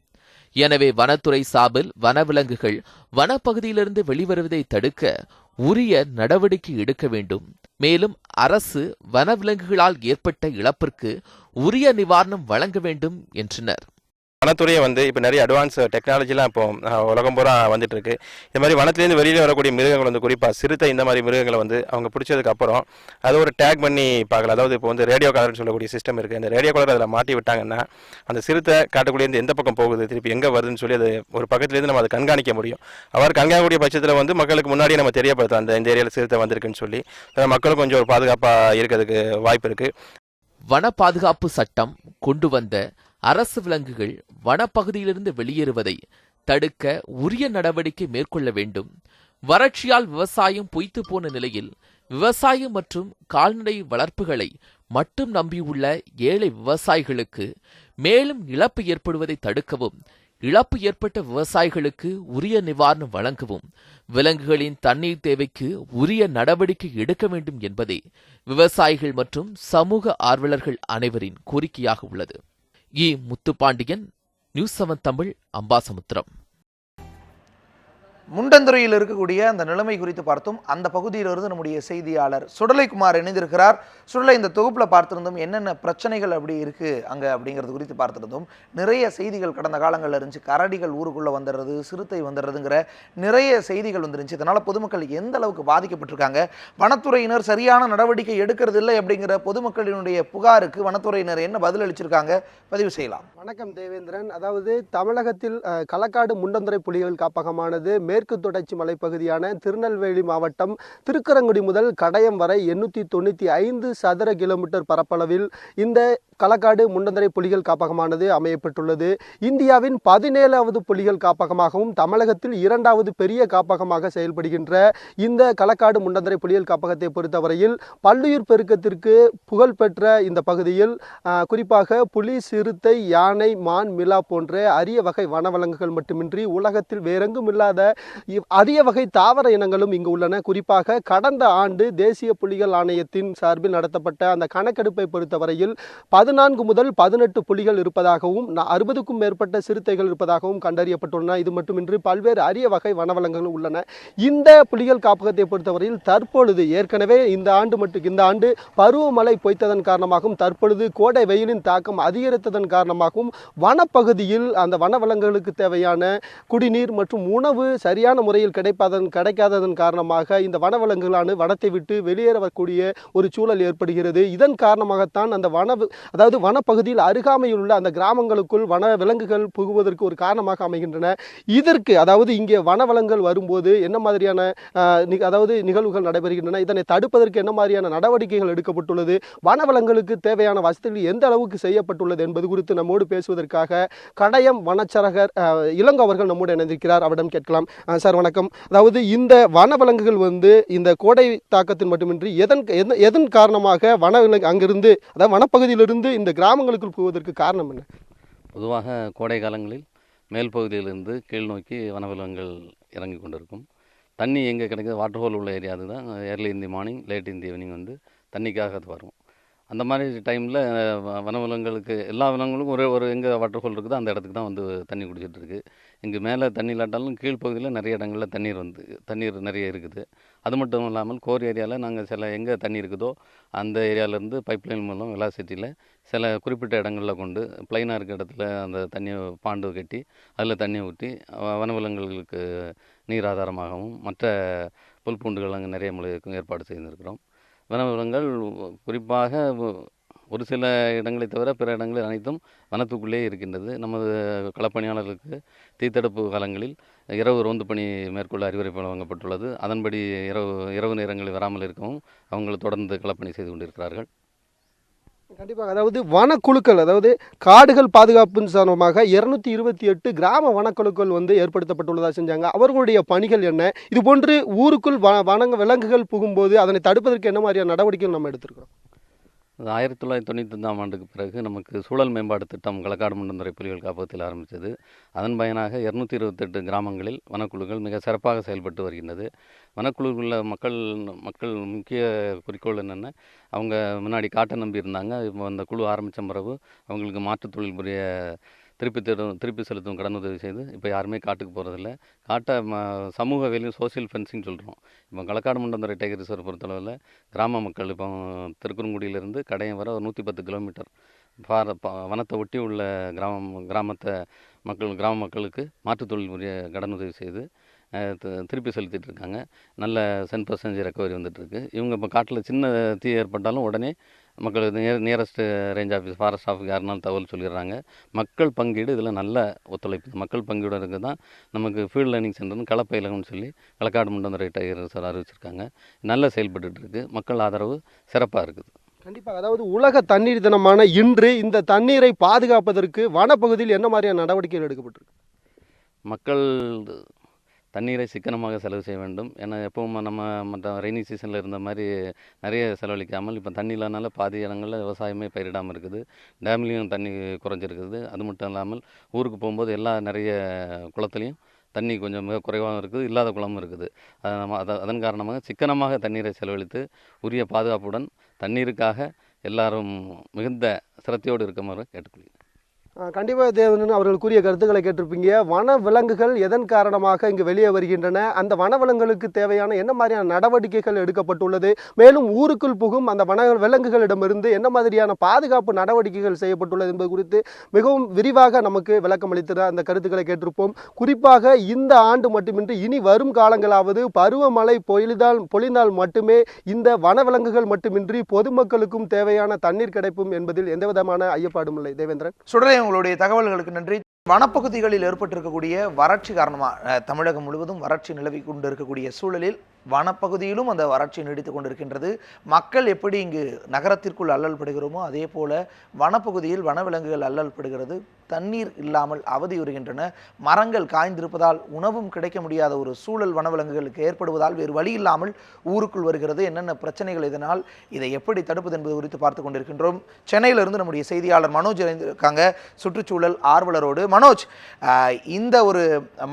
எனவே வனத்துறை சார்பில் வனவிலங்குகள் வனப்பகுதியிலிருந்து வெளிவருவதை தடுக்க உரிய நடவடிக்கை எடுக்க வேண்டும். மேலும் அரசு வனவிலங்குகளால் ஏற்பட்ட இழப்பிற்கு உரிய நிவாரணம் வழங்க வேண்டும் என்றனர். வனத்துறையை இப்போ நிறைய அட்வான்ஸ் டெக்னாலஜிலாம் இப்போ உலகம் பூரா வந்துட்டு இருக்கு. இந்த மாதிரி வனத்திலேருந்து வெளியில் வரக்கூடிய மிருகங்கள் குறிப்பாக சிறுத்தை இந்த மாதிரி மிருகங்களை அவங்க பிடிச்சதுக்கு அப்புறம் அதை ஒரு டேக் பண்ணி பார்க்கலாம். அதாவது இப்போ ரேடியோ கலர்னு சொல்லக்கூடிய சிஸ்டம் இருக்குது. அந்த ரேடியோ கலர் அதில் மாட்டி விட்டாங்கன்னா அந்த சிறுத்தை காட்டுக்குள்ளேருந்து எந்த பக்கம் போகுது, திருப்பி எங்கே வருதுன்னு சொல்லி அது ஒரு பக்கத்துலேருந்து நம்ம அதை கண்காணிக்க முடியும். அவர் கண்காணிக்கக்கூடிய பட்சத்தில் மக்களுக்கு முன்னாடியே நம்ம தெரியப்படுத்தலாம் இந்த ஏரியாவில் சிறுத்தை வந்திருக்குன்னு சொல்லி. மக்களும் கொஞ்சம் ஒரு பாதுகாப்பாக இருக்கிறதுக்கு வாய்ப்பு இருக்குது. வன பாதுகாப்பு சட்டம் கொண்டு வந்த அரசு விலங்குகள் வனப்பகுதியிலிருந்து வெளியேறுவதை தடுக்க உரிய நடவடிக்கை மேற்கொள்ள வேண்டும். வறட்சியால் விவசாயம் பொய்த்து போன நிலையில் விவசாயம் மற்றும் கால்நடை வளர்ப்புகளை மட்டும் நம்பியுள்ள ஏழை விவசாயிகளுக்கு மேலும் இழப்பு ஏற்படுவதை தடுக்கவும், இழப்பு ஏற்பட்ட விவசாயிகளுக்கு உரிய நிவாரணம் வழங்கவும், விலங்குகளின் தண்ணீர் தேவைக்கு உரிய நடவடிக்கை எடுக்க வேண்டும் என்பதே விவசாயிகள் மற்றும் சமூக ஆர்வலர்கள் அனைவரின் கோரிக்கையாக உள்ளது. முத்துப்பாண்டியன், நியூஸ் 7 தமிழ், அம்பாசமுத்திரம். முண்டந்துறையில் இருக்கக்கூடிய அந்த நிலைமை குறித்து பார்த்தோம். அந்த பகுதியிலிருந்து நம்முடைய செய்தியாளர் சுடலைக்குமார் இணைந்திருக்கிறார். சுடலை, இந்த தொகுப்பில் பார்த்திருந்தோம் என்னென்ன பிரச்சனைகள் அப்படி இருக்கு அங்க அப்படிங்கிறது குறித்து பார்த்திருந்தோம். நிறைய செய்திகள் கடந்த காலங்களில் இருந்துச்சு. கரடிகள் ஊருக்குள்ள வந்துடுறது, சிறுத்தை வந்துடுறதுங்கிற நிறைய செய்திகள் வந்துருந்துச்சு. இதனால பொதுமக்கள் எந்த அளவுக்கு பாதிக்கப்பட்டிருக்காங்க, வனத்துறையினர் சரியான நடவடிக்கை எடுக்கிறது இல்லை அப்படிங்கிற பொதுமக்களினுடைய புகாருக்கு வனத்துறையினர் என்ன பதில் அளிச்சிருக்காங்க, பதிவு செய்யலாம். வணக்கம் தேவேந்திரன். அதாவது தமிழகத்தில் களக்காடு முண்டந்துறை புலிகள் காப்பகமானது மேற்கு தொடர்ச்சி மலைப்பகுதியான திருநெல்வேலி மாவட்டம் திருக்கரங்குடி முதல் கடையம் வரை 895 சதுர கிலோமீட்டர் பரப்பளவில் இந்த களக்காடு முண்டந்துறை புலிகள் காப்பகமானது அமையப்பட்டுள்ளது. இந்தியாவின் 17வது புலிகள் காப்பகமாகவும் தமிழகத்தில் 2வது பெரிய காப்பகமாக செயல்படுகின்ற இந்த களக்காடு முண்டந்துறை புலிகள் காப்பகத்தை பொறுத்தவரையில் பல்லுயிர் பெருக்கத்திற்கு புகழ்பெற்ற இந்த பகுதியில் குறிப்பாக புலி, சிறுத்தை, யானை, மான், மிலா போன்ற அரிய வகை வனவிலங்குகள் மட்டுமின்றி உலகத்தில் வேறெங்கும் இல்லாத அரிய வகை தாவர இனங்களும் இங்கு உள்ளன. குறிப்பாக கடந்த ஆண்டு தேசிய புலிகள் ஆணையத்தின் சார்பில் நடத்தப்பட்ட அந்த கணக்கெடுப்பை பொறுத்தவரையில் 14 முதல் 18 புலிகள் இருப்பதாகவும் 60க்கும் மேற்பட்ட சிறுத்தைகள் இருப்பதாகவும் கண்டறியப்பட்டுள்ளன. இது மட்டுமின்றி பல்வேறு அரிய வகை வனவிலங்குகள் உள்ளன. இந்த புலிகள் காப்பகத்தை பொறுத்தவரையில் தற்பொழுது ஏற்கனவே இந்த ஆண்டு பருவமழை பொய்த்ததன் காரணமாகவும் தற்பொழுது கோடை வெயிலின் தாக்கம் அதிகரித்ததன் காரணமாகவும் வனப்பகுதியில் அந்த வனவிலங்குகளுக்கு தேவையான குடிநீர் மற்றும் உணவு சரியான முறையில் கிடைக்காததன் காரணமாக இந்த வனவிலங்குகளான வனத்தை விட்டு வெளியேறக்கூடிய ஒரு சூழல் ஏற்படுகிறது. இதன் காரணமாகத்தான் அந்த வனப்பகுதியில் அருகாமையில் உள்ள அந்த கிராமங்களுக்குள் வன விலங்குகள் புகுவதற்கு ஒரு காரணமாக அமைகின்றன. இதற்கு இங்கே வனவிலங்குகள் வரும்போது என்ன மாதிரியான நிகழ்வுகள் நடைபெறுகின்றன, இதனை தடுப்பதற்கு என்ன மாதிரியான நடவடிக்கைகள் எடுக்கப்பட்டுள்ளது, வனவிலங்குகளுக்கு தேவையான வசதிகள் எந்த அளவுக்கு செய்யப்பட்டுள்ளது என்பது குறித்து நம்மோடு பேசுவதற்காக கடையம் வனச்சரகர் இளங்கோ அவர்கள் நம்மோடு இணைந்திருக்கிறார். அவரிடம் கேட்கலாம். சார் வணக்கம். இந்த வனவிலங்குகள் இந்த கோடை தாக்கத்தின் மட்டுமின்றி எதன் காரணமாக வனவிலங்கு அங்கிருந்து வனப்பகுதியிலிருந்து இந்த கிராமங்களுக்குள் போவதற்கு காரணம் என்ன? பொதுவாக கோடை காலங்களில் மேல் பகுதியிலிருந்து கீழ் நோக்கி வனவிலங்குகள் இறங்கி கொண்டிருக்கும். தண்ணி எங்கே கிடைக்குது, வாட்டர் ஹோல் உள்ள ஏரியா அதுதான். Early in the morning, late in the evening தண்ணிக்காக அது வரும். அந்த மாதிரி டைமில் வனவிலங்குகளுக்கு எல்லா விலங்குகளுக்கும் ஒரு எங்கே வாட்டர் ஹோல் இருக்குதோ அந்த இடத்துக்கு தான் தண்ணி குடிச்சிட்டு இருக்குது. இங்கே மேலே தண்ணி இல்லாட்டாலும் கீழ்ப்பகுதியில் நிறைய இடங்களில் தண்ணீர் நிறைய இருக்குது. அது மட்டும் இல்லாமல் கோர் ஏரியாவில் நாங்கள் எங்கே தண்ணி இருக்குதோ அந்த ஏரியாவிலேருந்து பைப்லைன் மூலம் வெலாசிட்டியில் சில குறிப்பிட்ட இடங்களில் கொண்டு ப்ளைனாக இருக்க இடத்துல அந்த தண்ணியை பாண்டு கட்டி அதில் தண்ணி ஊற்றி வனவிலங்குகளுக்கு நீர் ஆதாரமாகவும் மற்ற புல் பூண்டுகள் அங்கே நிறைய முளைக்கும் ஏற்பாடு செய்திருக்கிறோம். வனவிலங்குகள் குறிப்பாக ஒரு சில இடங்களை தவிர பிற இடங்களில் அனைத்தும் வனத்துக்குள்ளே இருக்கின்றது. நமது களப்பணியாளர்களுக்கு தீத்தடுப்பு காலங்களில் இரவு ரோந்து பணி மேற்கொள்ள அறிவுரை வழங்கப்பட்டுள்ளது. அதன்படி இரவு நேரங்களில் வராமல் இருக்கவும் அவங்கள் தொடர்ந்து களப்பணி செய்து கொண்டிருக்கிறார்கள். கண்டிப்பாக. அதாவது வனக்குழுக்கள், அதாவது காடுகள் பாதுகாப்பின் சார்பாக 228 கிராம வனக்குழுக்கள் ஏற்படுத்தப்பட்டுள்ளதாக செஞ்சாங்க. அவர்களுடைய பணிகள் என்ன? இது போன்று ஊருக்குள் விலங்குகள் புகும்போது அதனை தடுப்பதற்கு என்ன மாதிரியான நடவடிக்கைகள் நம்ம எடுத்திருக்கிறோம்? 1995ஆம் ஆண்டுக்கு பிறகு நமக்கு சூழல் மேம்பாடு திட்டம் களக்காடு முண்டந்துறை புலிகள் காப்பகத்தில் ஆரம்பித்தது. அதன் பயனாக 228 கிராமங்களில் வனக்குழுக்கள் மிக சிறப்பாக செயல்பட்டு வருகின்றது. வனக்குழுவில் மக்கள் முக்கிய குறிக்கோள் என்னென்னா, அவங்க முன்னாடி காட்டை நம்பி இருந்தாங்க. இப்போ அந்த குழு ஆரம்பித்த பிறகு அவங்களுக்கு மாற்றுத் தொழில் புரிய திருப்பி செலுத்தும் கடனுதவி செய்து இப்போ யாருமே காட்டுக்கு போகிறதில்ல. காட்டை சமூக வேலையும் சோசியல் ஃபென்சிங் சொல்கிறோம். இப்போ களக்காடு முண்டந்துறை டைகர் ரிசர்வ் பொறுத்தளவில் கிராம மக்கள் இப்போ திருக்குறங்குடியிலிருந்து கடையம் வர ஒரு 110 கிலோமீட்டர் வனத்தை ஒட்டி உள்ள கிராம மக்களுக்கு மாற்றுத் தொழில் புரிய கடனுதவி செய்து திருப்பி செலுத்திட்டு இருக்காங்க. நல்ல 10% ரெக்கவரி வந்துட்டுருக்கு. இவங்க இப்போ காட்டில் சின்ன தீ ஏற்பட்டாலும் உடனே மக்கள் nearest range office forest office யாருனாலும் தகவல் சொல்லிடுறாங்க. மக்கள் பங்கீடு இதில் நல்ல ஒத்துழைப்பு. மக்கள் பங்கீடு இருக்குது தான் நமக்கு ஃபீல்டு லேர்னிங் சென்டர்னு களப்பயிலகம்னு சொல்லி களக்காடு முண்டந்துறை டைகர் ரிசர்வ் அறிவிச்சிருக்காங்க. நல்ல செயல்பட்டு இருக்கு. மக்கள் ஆதரவு சிறப்பாக இருக்குது. கண்டிப்பாக. அதாவது உலக தண்ணீர் தினமான இன்று இந்த தண்ணீரை பாதுகாப்பதற்கு வனப்பகுதியில் என்ன மாதிரியான நடவடிக்கைகள் எடுக்கப்பட்டிருக்கு? மக்கள் தண்ணீரை சிக்கனமாக செலவு செய்ய வேண்டும். ஏன்னா எப்பவும் நம்ம மற்ற ரெய்னி சீசனில் இருந்த மாதிரி நிறைய செலவழிக்காமல் இப்போ தண்ணி இல்லாதனால பாதி இடங்களில் விவசாயமே பயிரிடாமல் இருக்குது. டேம்லேயும் தண்ணி குறைஞ்சிருக்குது. அது மட்டும் இல்லாமல் ஊருக்கு போகும்போது நிறைய குளத்துலேயும் தண்ணி கொஞ்சம் மிக குறைவாகவும் இருக்குது, இல்லாத குளமும் இருக்குது. அதன் காரணமாக சிக்கனமாக தண்ணீரை செலவழித்து உரிய பாதுகாப்புடன் தண்ணீருக்காக எல்லாரும் மிகுந்த சிரத்தையோடு இருக்குமாறு கேட்டுக்கொள்கிறேன். கண்டிப்பாக தேவன் அவர்கள் கூறிய கருத்துக்களை கேட்டிருப்பீங்க. வன விலங்குகள் எதன் காரணமாக இங்கு வெளியே வருகின்றன, அந்த வனவிலங்குகளுக்கு தேவையான என்ன மாதிரியான நடவடிக்கைகள் எடுக்கப்பட்டுள்ளது, மேலும் ஊருக்குள் புகும் அந்த வன விலங்குகளிடமிருந்து என்ன மாதிரியான பாதுகாப்பு நடவடிக்கைகள் செய்யப்பட்டுள்ளது என்பது குறித்து மிகவும் விரிவாக நமக்கு விளக்கம் அளித்த அந்த கருத்துக்களை கேட்டிருப்போம். குறிப்பாக இந்த ஆண்டு மட்டுமின்றி இனி வரும் காலங்களாவது பருவமழை பொழிந்தால் மட்டுமே இந்த வனவிலங்குகள் மட்டுமின்றி பொதுமக்களுக்கும் தேவையான தண்ணீர் கிடைக்கும் என்பதில் எந்தவிதமான ஐயப்பாடும் இல்லை. தேவேந்திரன், சுடலை, உங்களுடைய தகவல்களுக்கு நன்றி. வனப்பகுதிகளில் ஏற்பட்டிருக்கக்கூடிய வறட்சி காரணமாக தமிழகம் முழுவதும் வறட்சி நிலவி கொண்டு இருக்கக்கூடிய சூழலில் வனப்பகுதியிலும் அந்த வறட்சி நீடித்துக் கொண்டிருக்கின்றது. மக்கள் எப்படி இங்கு நகரத்திற்குள் அல்லல் படுகிறோமோ அதே போல வனப்பகுதியில் வனவிலங்குகள் அல்லல் படுகிறது. தண்ணீர் இல்லாமல் அவதியுறுகின்றன. மரங்கள் காய்ந்திருப்பதால் உணவும் கிடைக்க முடியாத ஒரு சூழல் வனவிலங்குகளுக்கு ஏற்படுவதால் வேறு வழி இல்லாமல் ஊருக்குள் வருகிறது. என்னென்ன பிரச்சனைகள் இதனால், இதை எப்படி தடுப்பது என்பது குறித்து பார்த்து கொண்டிருக்கின்றோம். சென்னையிலிருந்து நம்முடைய செய்தியாளர் மனோஜ் இருக்காங்க சுற்றுச்சூழல் ஆர்வலரோடு. மனோஜ், இந்த ஒரு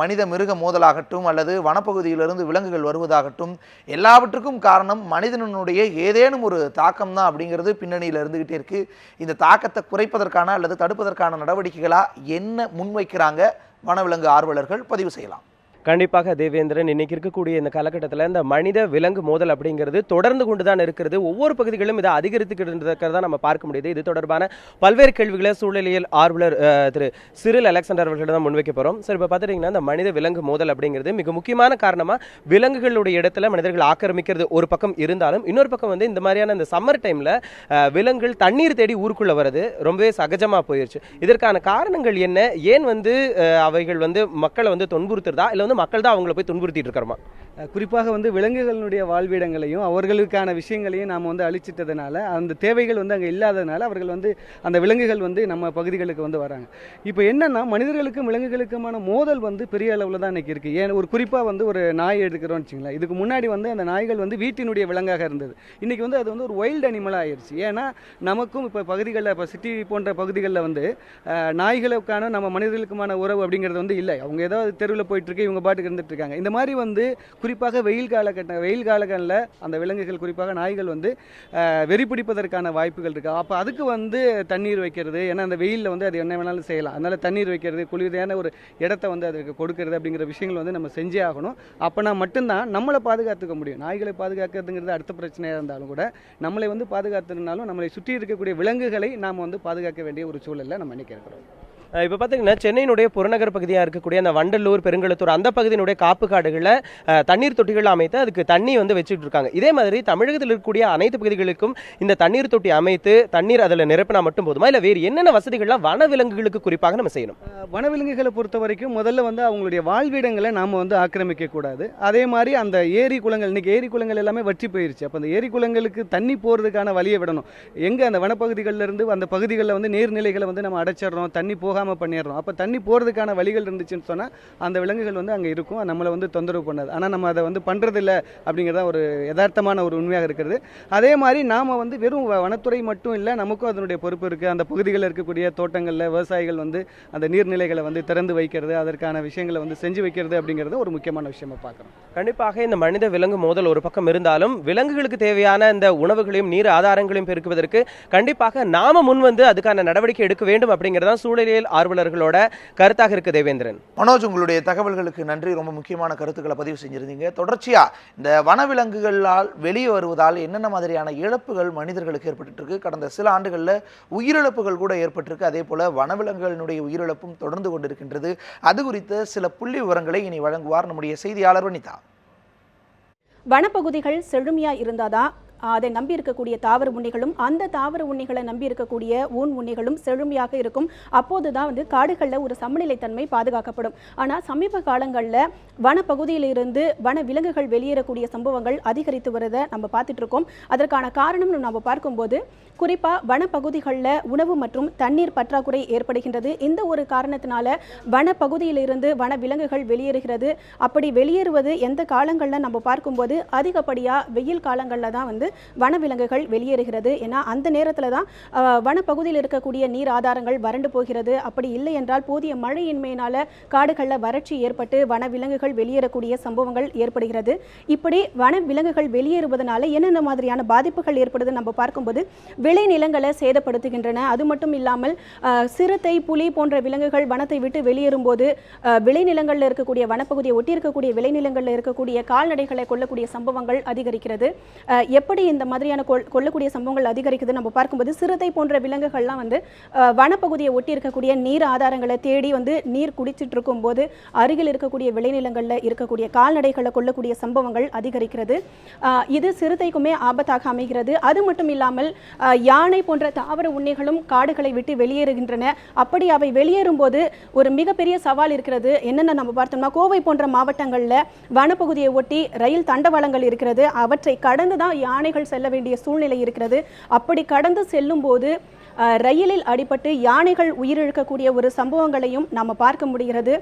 மனித மிருக மோதலாகட்டும் அல்லது வனப்பகுதியிலிருந்து விலங்குகள் வருவதாகட்டும் எல்லாவற்றுக்கும் காரணம் மனிதனுடைய ஏதேனும் ஒரு தாக்கம் தான் அப்படிங்கிறது பின்னணியில் இருந்துகிட்டே இருக்கு. இந்த தாக்கத்தை குறைப்பதற்கான அல்லது தடுப்பதற்கான நடவடிக்கைகளா என்ன முன்வைக்கிறாங்க வனவிலங்கு ஆர்வலர்கள்? பதிவு செய்யலாம். கண்டிப்பாக தேவேந்திரன், இன்னைக்கு இருக்கக்கூடிய இந்த காலகட்டத்தில் இந்த மனித விலங்கு மோதல் அப்படிங்கிறது தொடர்ந்து கொண்டு தான் இருக்கிறது. ஒவ்வொரு பகுதிகளிலும் இதை அதிகரித்துக்கிட்டு இருக்கிறதா நம்ம பார்க்க முடியுது. இது தொடர்பான பல்வேறு கேள்விகளை சூழலியல் ஆர்வலர் திரு சிறில் அலெக்சாண்டர் அவர்களிடம் தான் முன்வைக்க போகிறோம். சார், இப்போ பார்த்துட்டிங்கன்னா இந்த மனித விலங்கு மோதல் அப்படிங்கிறது மிக முக்கியமான காரணமாக விலங்குகளுடைய இடத்துல மனிதர்கள் ஆக்கிரமிக்கிறது ஒரு பக்கம் இருந்தாலும், இன்னொரு பக்கம் இந்த மாதிரியான இந்த சம்மர் டைமில் விலங்குகள் தண்ணீர் தேடி ஊருக்குள்ளே வர்றது ரொம்பவே சகஜமாக போயிடுச்சு. இதற்கான காரணங்கள் என்ன? ஏன் அவைகள் மக்களை துன்புறுத்துறதா இல்லை மக்கள் தான் அவங்கள போய் துன்புறுத்திட்டு இருக்கிறோமா? குறிப்பாக விலங்குகளுடைய வாழ்விடங்களையும் அவர்களுக்கான விஷயங்களையும் நாம் அழிச்சிட்டதுனால அந்த தேவைகள் அங்கே இல்லாததுனால அவர்கள் அந்த விலங்குகள் நம்ம பகுதிகளுக்கு வராங்க. இப்போ என்னன்னா, மனிதர்களுக்கும் விலங்குகளுக்குமான மோதல் பெரிய அளவில் தான் இன்றைக்கி இருக்குது. ஏன் ஒரு குறிப்பாக ஒரு நாய் எடுக்கிறோம்னு வச்சுங்களேன். இதுக்கு முன்னாடி அந்த நாய்கள் வீட்டினுடைய விலங்காக இருந்தது. இன்றைக்கி அது ஒரு வைல்டு அனிமலாக ஆயிடுச்சு. ஏன்னா நமக்கும் இப்போ பகுதிகளில், இப்போ சிட்டி போன்ற பகுதிகளில் நாய்களுக்கான நம்ம மனிதர்களுக்குமான உறவு அப்படிங்கிறது இல்லை. அவங்க ஏதாவது தெருவில் போயிட்டுருக்கு, இவங்க பாட்டுக்கு இருந்துட்டு இருக்காங்க. இந்த மாதிரி குறிப்பாக வெயில் காலங்களில் அந்த விலங்குகள் குறிப்பாக நாய்கள் வெறி பிடிப்பதற்கான வாய்ப்புகள் இருக்குது. அப்போ அதுக்கு தண்ணீர் வைக்கிறது, ஏன்னா அந்த வெயிலில் அது என்ன வேணாலும் செய்யலாம். அதனால் தண்ணீர் வைக்கிறது, குளிர்ச்சியான ஒரு இடத்த அதுக்கு கொடுக்கறது அப்படிங்கிற விஷயங்கள் நம்ம செஞ்சே ஆகணும். அப்போனா மட்டும்தான் நம்மளை பாதுகாத்துக்க முடியும். நாய்களை பாதுகாக்கிறதுங்கிறது அடுத்த பிரச்சனையாக இருந்தாலும் கூட நம்மளை பாதுகாத்துனாலும் நம்மளை சுற்றி இருக்கக்கூடிய விலங்குகளை நாம் பாதுகாக்க வேண்டிய ஒரு சூழலில் நம்ம இன்னைக்கு இருக்கிறோம். இப்போ பார்த்தீங்கன்னா சென்னையினுடைய புறநகர் பகுதியாக இருக்கக்கூடிய அந்த வண்டலூர், பெருங்குளத்தூர் அந்த பகுதியினுடைய காப்பு காடுகளில் தண்ணீர் தொட்டிகள் அமைத்து அதுக்கு தண்ணி வந்து வச்சுட்டு இருக்காங்க. இதே மாதிரி தமிழகத்தில் இருக்கக்கூடிய அனைத்து பகுதிகளுக்கும் இந்த தண்ணீர் தொட்டி அமைத்து தண்ணீர் அதில் நிரப்பினா மட்டும் போதுமா, இல்லை வேறு என்னென்ன வசதிகள்லாம் வனவிலங்குகளுக்கு குறிப்பாக நம்ம செய்யணும்? வனவிலங்குகளை பொறுத்த வரைக்கும் முதல்ல வந்து அவங்களுடைய வாழ்விடங்களை நாம் வந்து ஆக்கிரமிக்க கூடாது. அதே மாதிரி அந்த ஏரி குளங்கள், இன்னைக்கு ஏரி குளங்கள் எல்லாமே வற்றி போயிருச்சு. அப்போ அந்த ஏரி குளங்களுக்கு தண்ணி போகிறதுக்கான வழியை விடணும். எங்கே அந்த வனப்பகுதிகளில் இருந்து அந்த பகுதிகளில் வந்து நீர்நிலைகளை வந்து நம்ம அடைச்சிடறோம், தண்ணி போகாமல் பண்ணிடுறோம். அப்போ தண்ணி போகிறதுக்கான வழிகள் இருந்துச்சுன்னு சொன்னால் அந்த விலங்குகள் வந்து அங்கே இருக்கும், நம்மளை வந்து தொந்தரவு பண்ணாது. ஆனால் நம்ம அதை வந்து பண்ணுறதில்ல அப்படிங்கிறத ஒரு யதார்த்தமான ஒரு உண்மையாக இருக்கிறது. அதே மாதிரி நாம் வந்து வெறும் வனத்துறை மட்டும் இல்லை, நமக்கும் அதனுடைய பொறுப்பு இருக்குது. அந்த பகுதிகளில் இருக்கக்கூடிய தோட்டங்களில் விவசாயிகள் வந்து அந்த நீர்நிலைகளை வந்து திறந்து வைக்கிறது, அதற்கான விஷயங்களை வந்து செஞ்சு வைக்கிறது அப்படிங்கிறது ஒரு முக்கியமான விஷயமா பார்க்குறோம். கண்டிப்பாக இந்த மனித விலங்கு மோதல் ஒரு பக்கம் இருந்தாலும் விலங்குகளுக்கு தேவையான இந்த உணவுகளையும் நீர் ஆதாரங்களையும் பெருக்குவதற்கு கண்டிப்பாக நாம முன் வந்து அதுக்கான நடவடிக்கை எடுக்க வேண்டும் அப்படிங்கிறதான் சூழலியல் ஆர்வலர்களோட கருத்தாக இருக்கு. தேவேந்திரன், மனோஜ், உங்களுடைய தகவல்களுக்கு நன்றி. ரொம்ப முக்கியமான கருத்துக்களை பதிவு செஞ்சிருந்தீங்க. தொடர்ச்சியா இந்த வனவிலங்குகளால் வெளியே வருவதால் என்னென்ன மாதிரியான இழப்புகள் மனிதர்களுக்கு ஏற்பட்டு இருக்கு, கடந்த சில ஆண்டுகளில் உயிரிழப்புகள் கூட ஏற்பட்டிருக்கு. அதே போல வனவிலங்குகளினுடைய உயிரிழப்பும் தொடர்ந்து கொண்டிருக்கின்றது. அது குறித்த சில புள்ளி விவரங்களை இனி வழங்குவார் நம்முடைய செய்தியாளர் வனிதா. வனப்பகுதிகள் செழுமையா இருந்தாதான் அதை நம்பி இருக்கக்கூடிய தாவர உண்ணிகளும் அந்த தாவர உண்ணிகளை நம்பி இருக்கக்கூடிய ஊன் உண்ணிகளும் செழுமையாக இருக்கும். அப்போதுதான் வந்து காடுகளில் ஒரு சமநிலைத்தன்மை பாதுகாக்கப்படும். ஆனால் சமீப காலங்களில் வனப்பகுதியிலிருந்து வன விலங்குகள் வெளியேறக்கூடிய சம்பவங்கள் அதிகரித்து வருவதை நம்ம பார்த்துட்டு இருக்கோம். அதற்கான காரணம் நம்ம பார்க்கும்போது குறிப்பாக வனப்பகுதிகளில் உணவு மற்றும் தண்ணீர் பற்றாக்குறை ஏற்படுகின்றது. இந்த ஒரு காரணத்தினால வனப்பகுதியிலிருந்து வன விலங்குகள் வெளியேறுகிறது. அப்படி வெளியேறுவது எந்த காலங்களில் நம்ம பார்க்கும்போது அதிகப்படியாக வெயில் காலங்களில் தான் வந்து வனவிலங்குகள் வெளியேறுகிறது. ஏன்னா அந்த நேரத்தில் தான் வனப்பகுதியில் இருக்கக்கூடிய நீர் ஆதாரங்கள் வறண்டு போகிறது. அப்படி இல்லை என்றால் போதிய மழையின்மையினால காடுகளில் வறட்சி ஏற்பட்டு வனவிலங்குகள் வெளியேறக்கூடிய சம்பவங்கள் ஏற்படுகிறது. இப்படி வனவிலங்குகள் வெளியேறுவதனால என்னென்ன மாதிரியான பாதிப்புகள் ஏற்படுது நம்ம பார்க்கும்போது விளைநிலங்களை சேதப்படுத்துகின்றன. அது மட்டும் இல்லாமல் சிறுத்தை, புலி போன்ற விலங்குகள் வனத்தை விட்டு வெளியேறும் போது விளைநிலங்களில் இருக்கக்கூடிய வனப்பகுதியை ஒட்டி இருக்கக்கூடிய விளைநிலங்களில் இருக்கக்கூடிய கால்நடைகளை கொல்லக்கூடிய சம்பவங்கள் அதிகரிக்கிறது. எப்படி இந்த மாதிரியான கொல்லக்கூடிய சம்பவங்கள் அதிகரிக்குது நம்ம பார்க்கும்போது சிறுத்தை போன்ற விலங்குகள்லாம் வந்து வனப்பகுதியை ஒட்டி இருக்கக்கூடிய நீர் ஆதாரங்களை தேடி வந்து நீர் குடிச்சிட்டு இருக்கும் போது அருகில் இருக்கக்கூடிய விளைநிலங்களில் இருக்கக்கூடிய கால்நடைகளை கொல்லக்கூடிய சம்பவங்கள் அதிகரிக்கிறது. இது சிறுத்தைக்குமே ஆபத்தாக அமைகிறது. அது மட்டும் இல்லாமல் யானை போன்ற தாவர உண்ணிகளும் காடுகளை விட்டு வெளியேறுகின்றன. அப்படி அவை வெளியேறும் போது ஒரு மிகப்பெரிய சவால் இருக்கிறது. என்னென்ன நம்ம பார்த்தோம்னா கோவை போன்ற மாவட்டங்களில் வனப்பகுதியை ஒட்டி ரயில் தண்டவாளங்கள் இருக்கிறது. அவற்றை கடந்து தான் யானைகள் செல்ல வேண்டிய சூழ்நிலை இருக்கிறது. அப்படி கடந்து செல்லும் போது ரயிலில் அடிபட்டு யானைகள் உயிரிழக்கக்கூடிய ஒரு சம்பவங்களையும் நாம் பார்க்க முடிகிறது.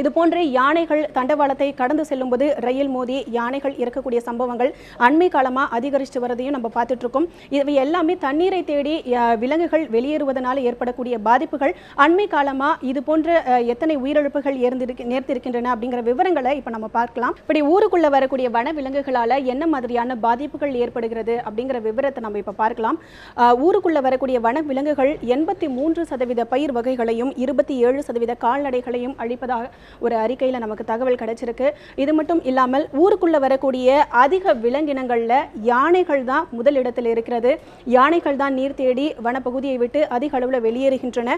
இது போன்ற யானைகள் தண்டவாளத்தை கடந்து செல்லும்போது ரயில் மோதி யானைகள் இறக்கக்கூடிய சம்பவங்கள் அண்மை காலமாக அதிகரித்து வரதையும் நம்ம பார்த்துட்டு இருக்கோம். இவை எல்லாமே தண்ணீரை தேடி விலங்குகள் வெளியேறுவதனால் ஏற்படக்கூடிய பாதிப்புகள். அண்மை காலமாக இது போன்ற எத்தனை உயிரிழப்புகள் நேர்த்திருக்கின்றன அப்படிங்கிற விவரங்களை இப்போ நம்ம பார்க்கலாம். இப்படி ஊருக்குள்ளே வரக்கூடிய வன விலங்குகளால் என்ன மாதிரியான பாதிப்புகள் ஏற்படுகிறது அப்படிங்கிற விவரத்தை நம்ம இப்போ பார்க்கலாம். ஊருக்குள்ளே வரக்கூடிய வன விலங்குகள் 83% பயிர் வகைகளையும் 27% கால்நடைகளையும் அழிப்பதாக ஒரு அறிக்கையில் நமக்கு தகவல் கிடைச்சிருக்கு. இது மட்டும் இல்லாமல் ஊருக்குள்ள வரக்கூடிய அதிக விலங்கினங்கள்ல யானைகள் தான் முதலிடத்தில் இருக்கிறது. யானைகள் தான் நீர் தேடி வனப்பகுதியை விட்டு அதிக அளவில் வெளியேறுகின்றன.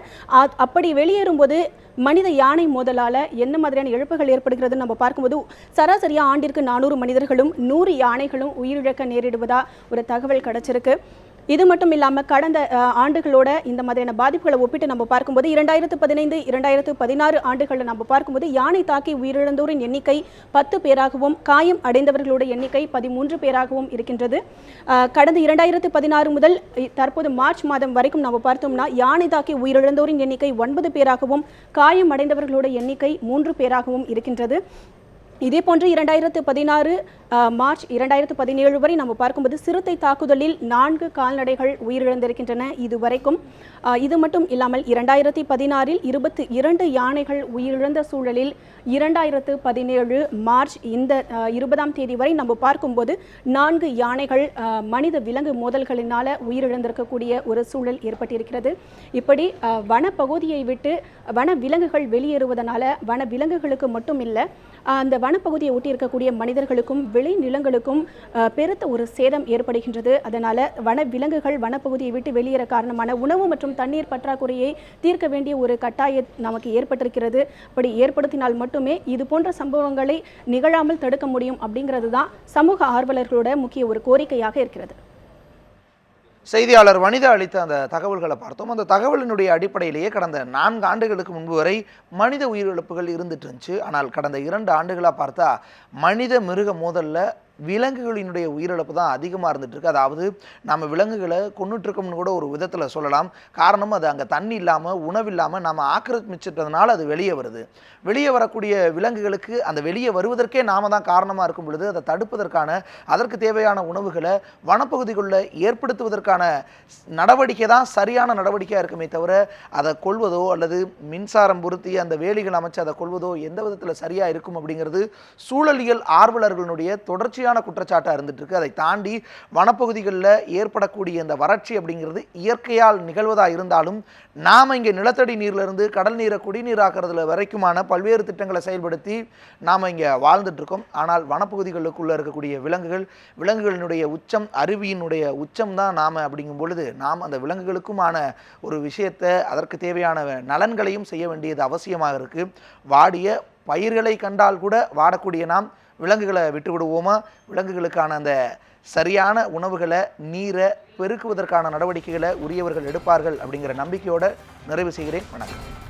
அப்படி வெளியேறும் போது மனித யானை மோதலால் என்ன மாதிரியான இழப்புகள் ஏற்படுகிறது நம்ம பார்க்கும்போது சராசரியாக ஆண்டிற்கு 400 மனிதர்களும் 100 யானைகளும் உயிரிழக்க நேரிடுவதா ஒரு தகவல் கிடைச்சிருக்கு. இது மட்டும் இல்லாமல் கடந்த ஆண்டுகளோட இந்த மாதிரியான பாதிப்புகளை ஒப்பிட்டு நம்ம பார்க்கும்போது 2015, 2016 ஆண்டுகளில் நம்ம பார்க்கும்போது யானை தாக்கி உயிரிழந்தோரின் எண்ணிக்கை 10 பேராகவும் காயம் அடைந்தவர்களோட எண்ணிக்கை 13 பேராகவும் இருக்கின்றது. கடந்த 2016 முதல் தற்போது மார்ச் மாதம் வரைக்கும் நம்ம பார்த்தோம்னா யானை தாக்கி உயிரிழந்தோரின் எண்ணிக்கை 9 பேராகவும் காயம் அடைந்தவர்களோட எண்ணிக்கை 3 பேராகவும் இருக்கின்றது. இதே போன்று 2016 மார்ச் 2017 வரை நம்ம பார்க்கும்போது சிறுத்தை தாக்குதலில் 4 கால்நடைகள் உயிரிழந்திருக்கின்றன இதுவரைக்கும். இது மட்டும் இல்லாமல் 2016 22 யானைகள் உயிரிழந்த சூழலில் 2017 மார்ச் இந்த 20ஆம் தேதி வரை நம்ம பார்க்கும்போது 4 யானைகள் மனித விலங்கு மோதல்களினால உயிரிழந்திருக்கக்கூடிய ஒரு சூழல் ஏற்பட்டிருக்கிறது. இப்படி வனப்பகுதியை விட்டு வன விலங்குகள் வெளியேறுவதனால வன விலங்குகளுக்கு மட்டும் இல்லை அந்த வனப்பகுதியை ஒட்டி இருக்கக்கூடிய மனிதர்களுக்கும் விளை நிலங்களுக்கும் பெருத்த ஒரு சேதம் ஏற்படுகின்றது. அதனால் வன விலங்குகள் வனப்பகுதியை விட்டு வெளியேற காரணமான உணவு மற்றும் தண்ணீர் பற்றாக்குறையை தீர்க்க வேண்டிய ஒரு கட்டாயம் நமக்கு ஏற்பட்டிருக்கிறது. அப்படி ஏற்படுத்தினால் மட்டுமே இது போன்ற சம்பவங்களை நிகழாமல் தடுக்க முடியும் அப்படிங்கிறது தான் சமூக ஆர்வலர்களோட முக்கிய ஒரு கோரிக்கையாக இருக்கிறது. செய்தியாளர் வனிதா அளித்த அந்த தகவல்களை பார்த்தோம். அந்த தகவலினுடைய அடிப்படையிலேயே கடந்த 4 ஆண்டுகளுக்கு முன்பு வரை மனித உயிரிழப்புகள் இருந்துட்டு இருந்துச்சு. ஆனால் கடந்த 2 ஆண்டுகளாக பார்த்தா மனித மிருக மோதல்ல விலங்குகளினுடைய உயிரிழப்பு தான் அதிகமாக இருந்துட்டு இருக்கு. அதாவது நம்ம விலங்குகளை கொன்னுட்ருக்கோம்னு கூட ஒரு விதத்தில் சொல்லலாம். காரணம் அது அங்கே தண்ணி இல்லாமல் உணவு இல்லாமல் நம்ம ஆக்கிரமிச்சிட்டதுனால அது வெளியே வருது. வெளியே வரக்கூடிய விலங்குகளுக்கு அந்த வெளியே வருவதற்கே நாம தான் காரணமாக இருக்கும் பொழுது அதை தடுப்பதற்கான அதற்கு தேவையான உணவுகளை வனப்பகுதிகளில் ஏற்படுத்துவதற்கான நடவடிக்கை தான் சரியான நடவடிக்கையாக இருக்குமே தவிர அதை கொள்வதோ அல்லது மின்சாரம் பொருத்தி அந்த வேலிகள் அமைச்சு அதை கொள்வதோ எந்த விதத்தில் சரியாக இருக்கும் அப்படிங்கிறது சூழலியல் ஆர்வலர்களுடைய தொடர்ச்சியான குற்றச்சாட்டாக இருந்துட்டு இருக்கு. அதை தாண்டி வனப்பகுதிகளில் ஏற்படக்கூடிய இந்த வறட்சி அப்படிங்கிறது இயற்கையால் நிகழ்வதாக இருந்தாலும் நாம் இங்கே நிலத்தடி நீரிலிருந்து கடல் நீரை குடிநீராக்குறதுல வரைக்குமான பல்வேறு திட்டங்களை செயல்படுத்தி நாம் இங்கே வாழ்ந்துட்டு இருக்கோம். ஆனால் வனப்பகுதிகளுக்குள்ளே இருக்கக்கூடிய விலங்குகளினுடைய உச்சம், அருவியினுடைய உச்சம் தான் நாம் அப்படிங்கும் பொழுது நாம் அந்த விலங்குகளுக்குமான ஒரு விஷயத்தை அதற்கு தேவையான நலன்களையும் செய்ய வேண்டியது அவசியமாக இருக்குது. வாடிய பயிர்களை கண்டால் கூட வாடக்கூடிய நாம் விலங்குகளை விட்டு விடுவோமா? விலங்குகளுக்கான அந்த சரியான உணவுகளை, நீரை பெருக்குவதற்கான நடவடிக்கைகளை உரியவர்கள் எடுப்பார்கள் அப்படிங்கிற நம்பிக்கையோடு நிறைவு செய்கிறேன். வணக்கம்.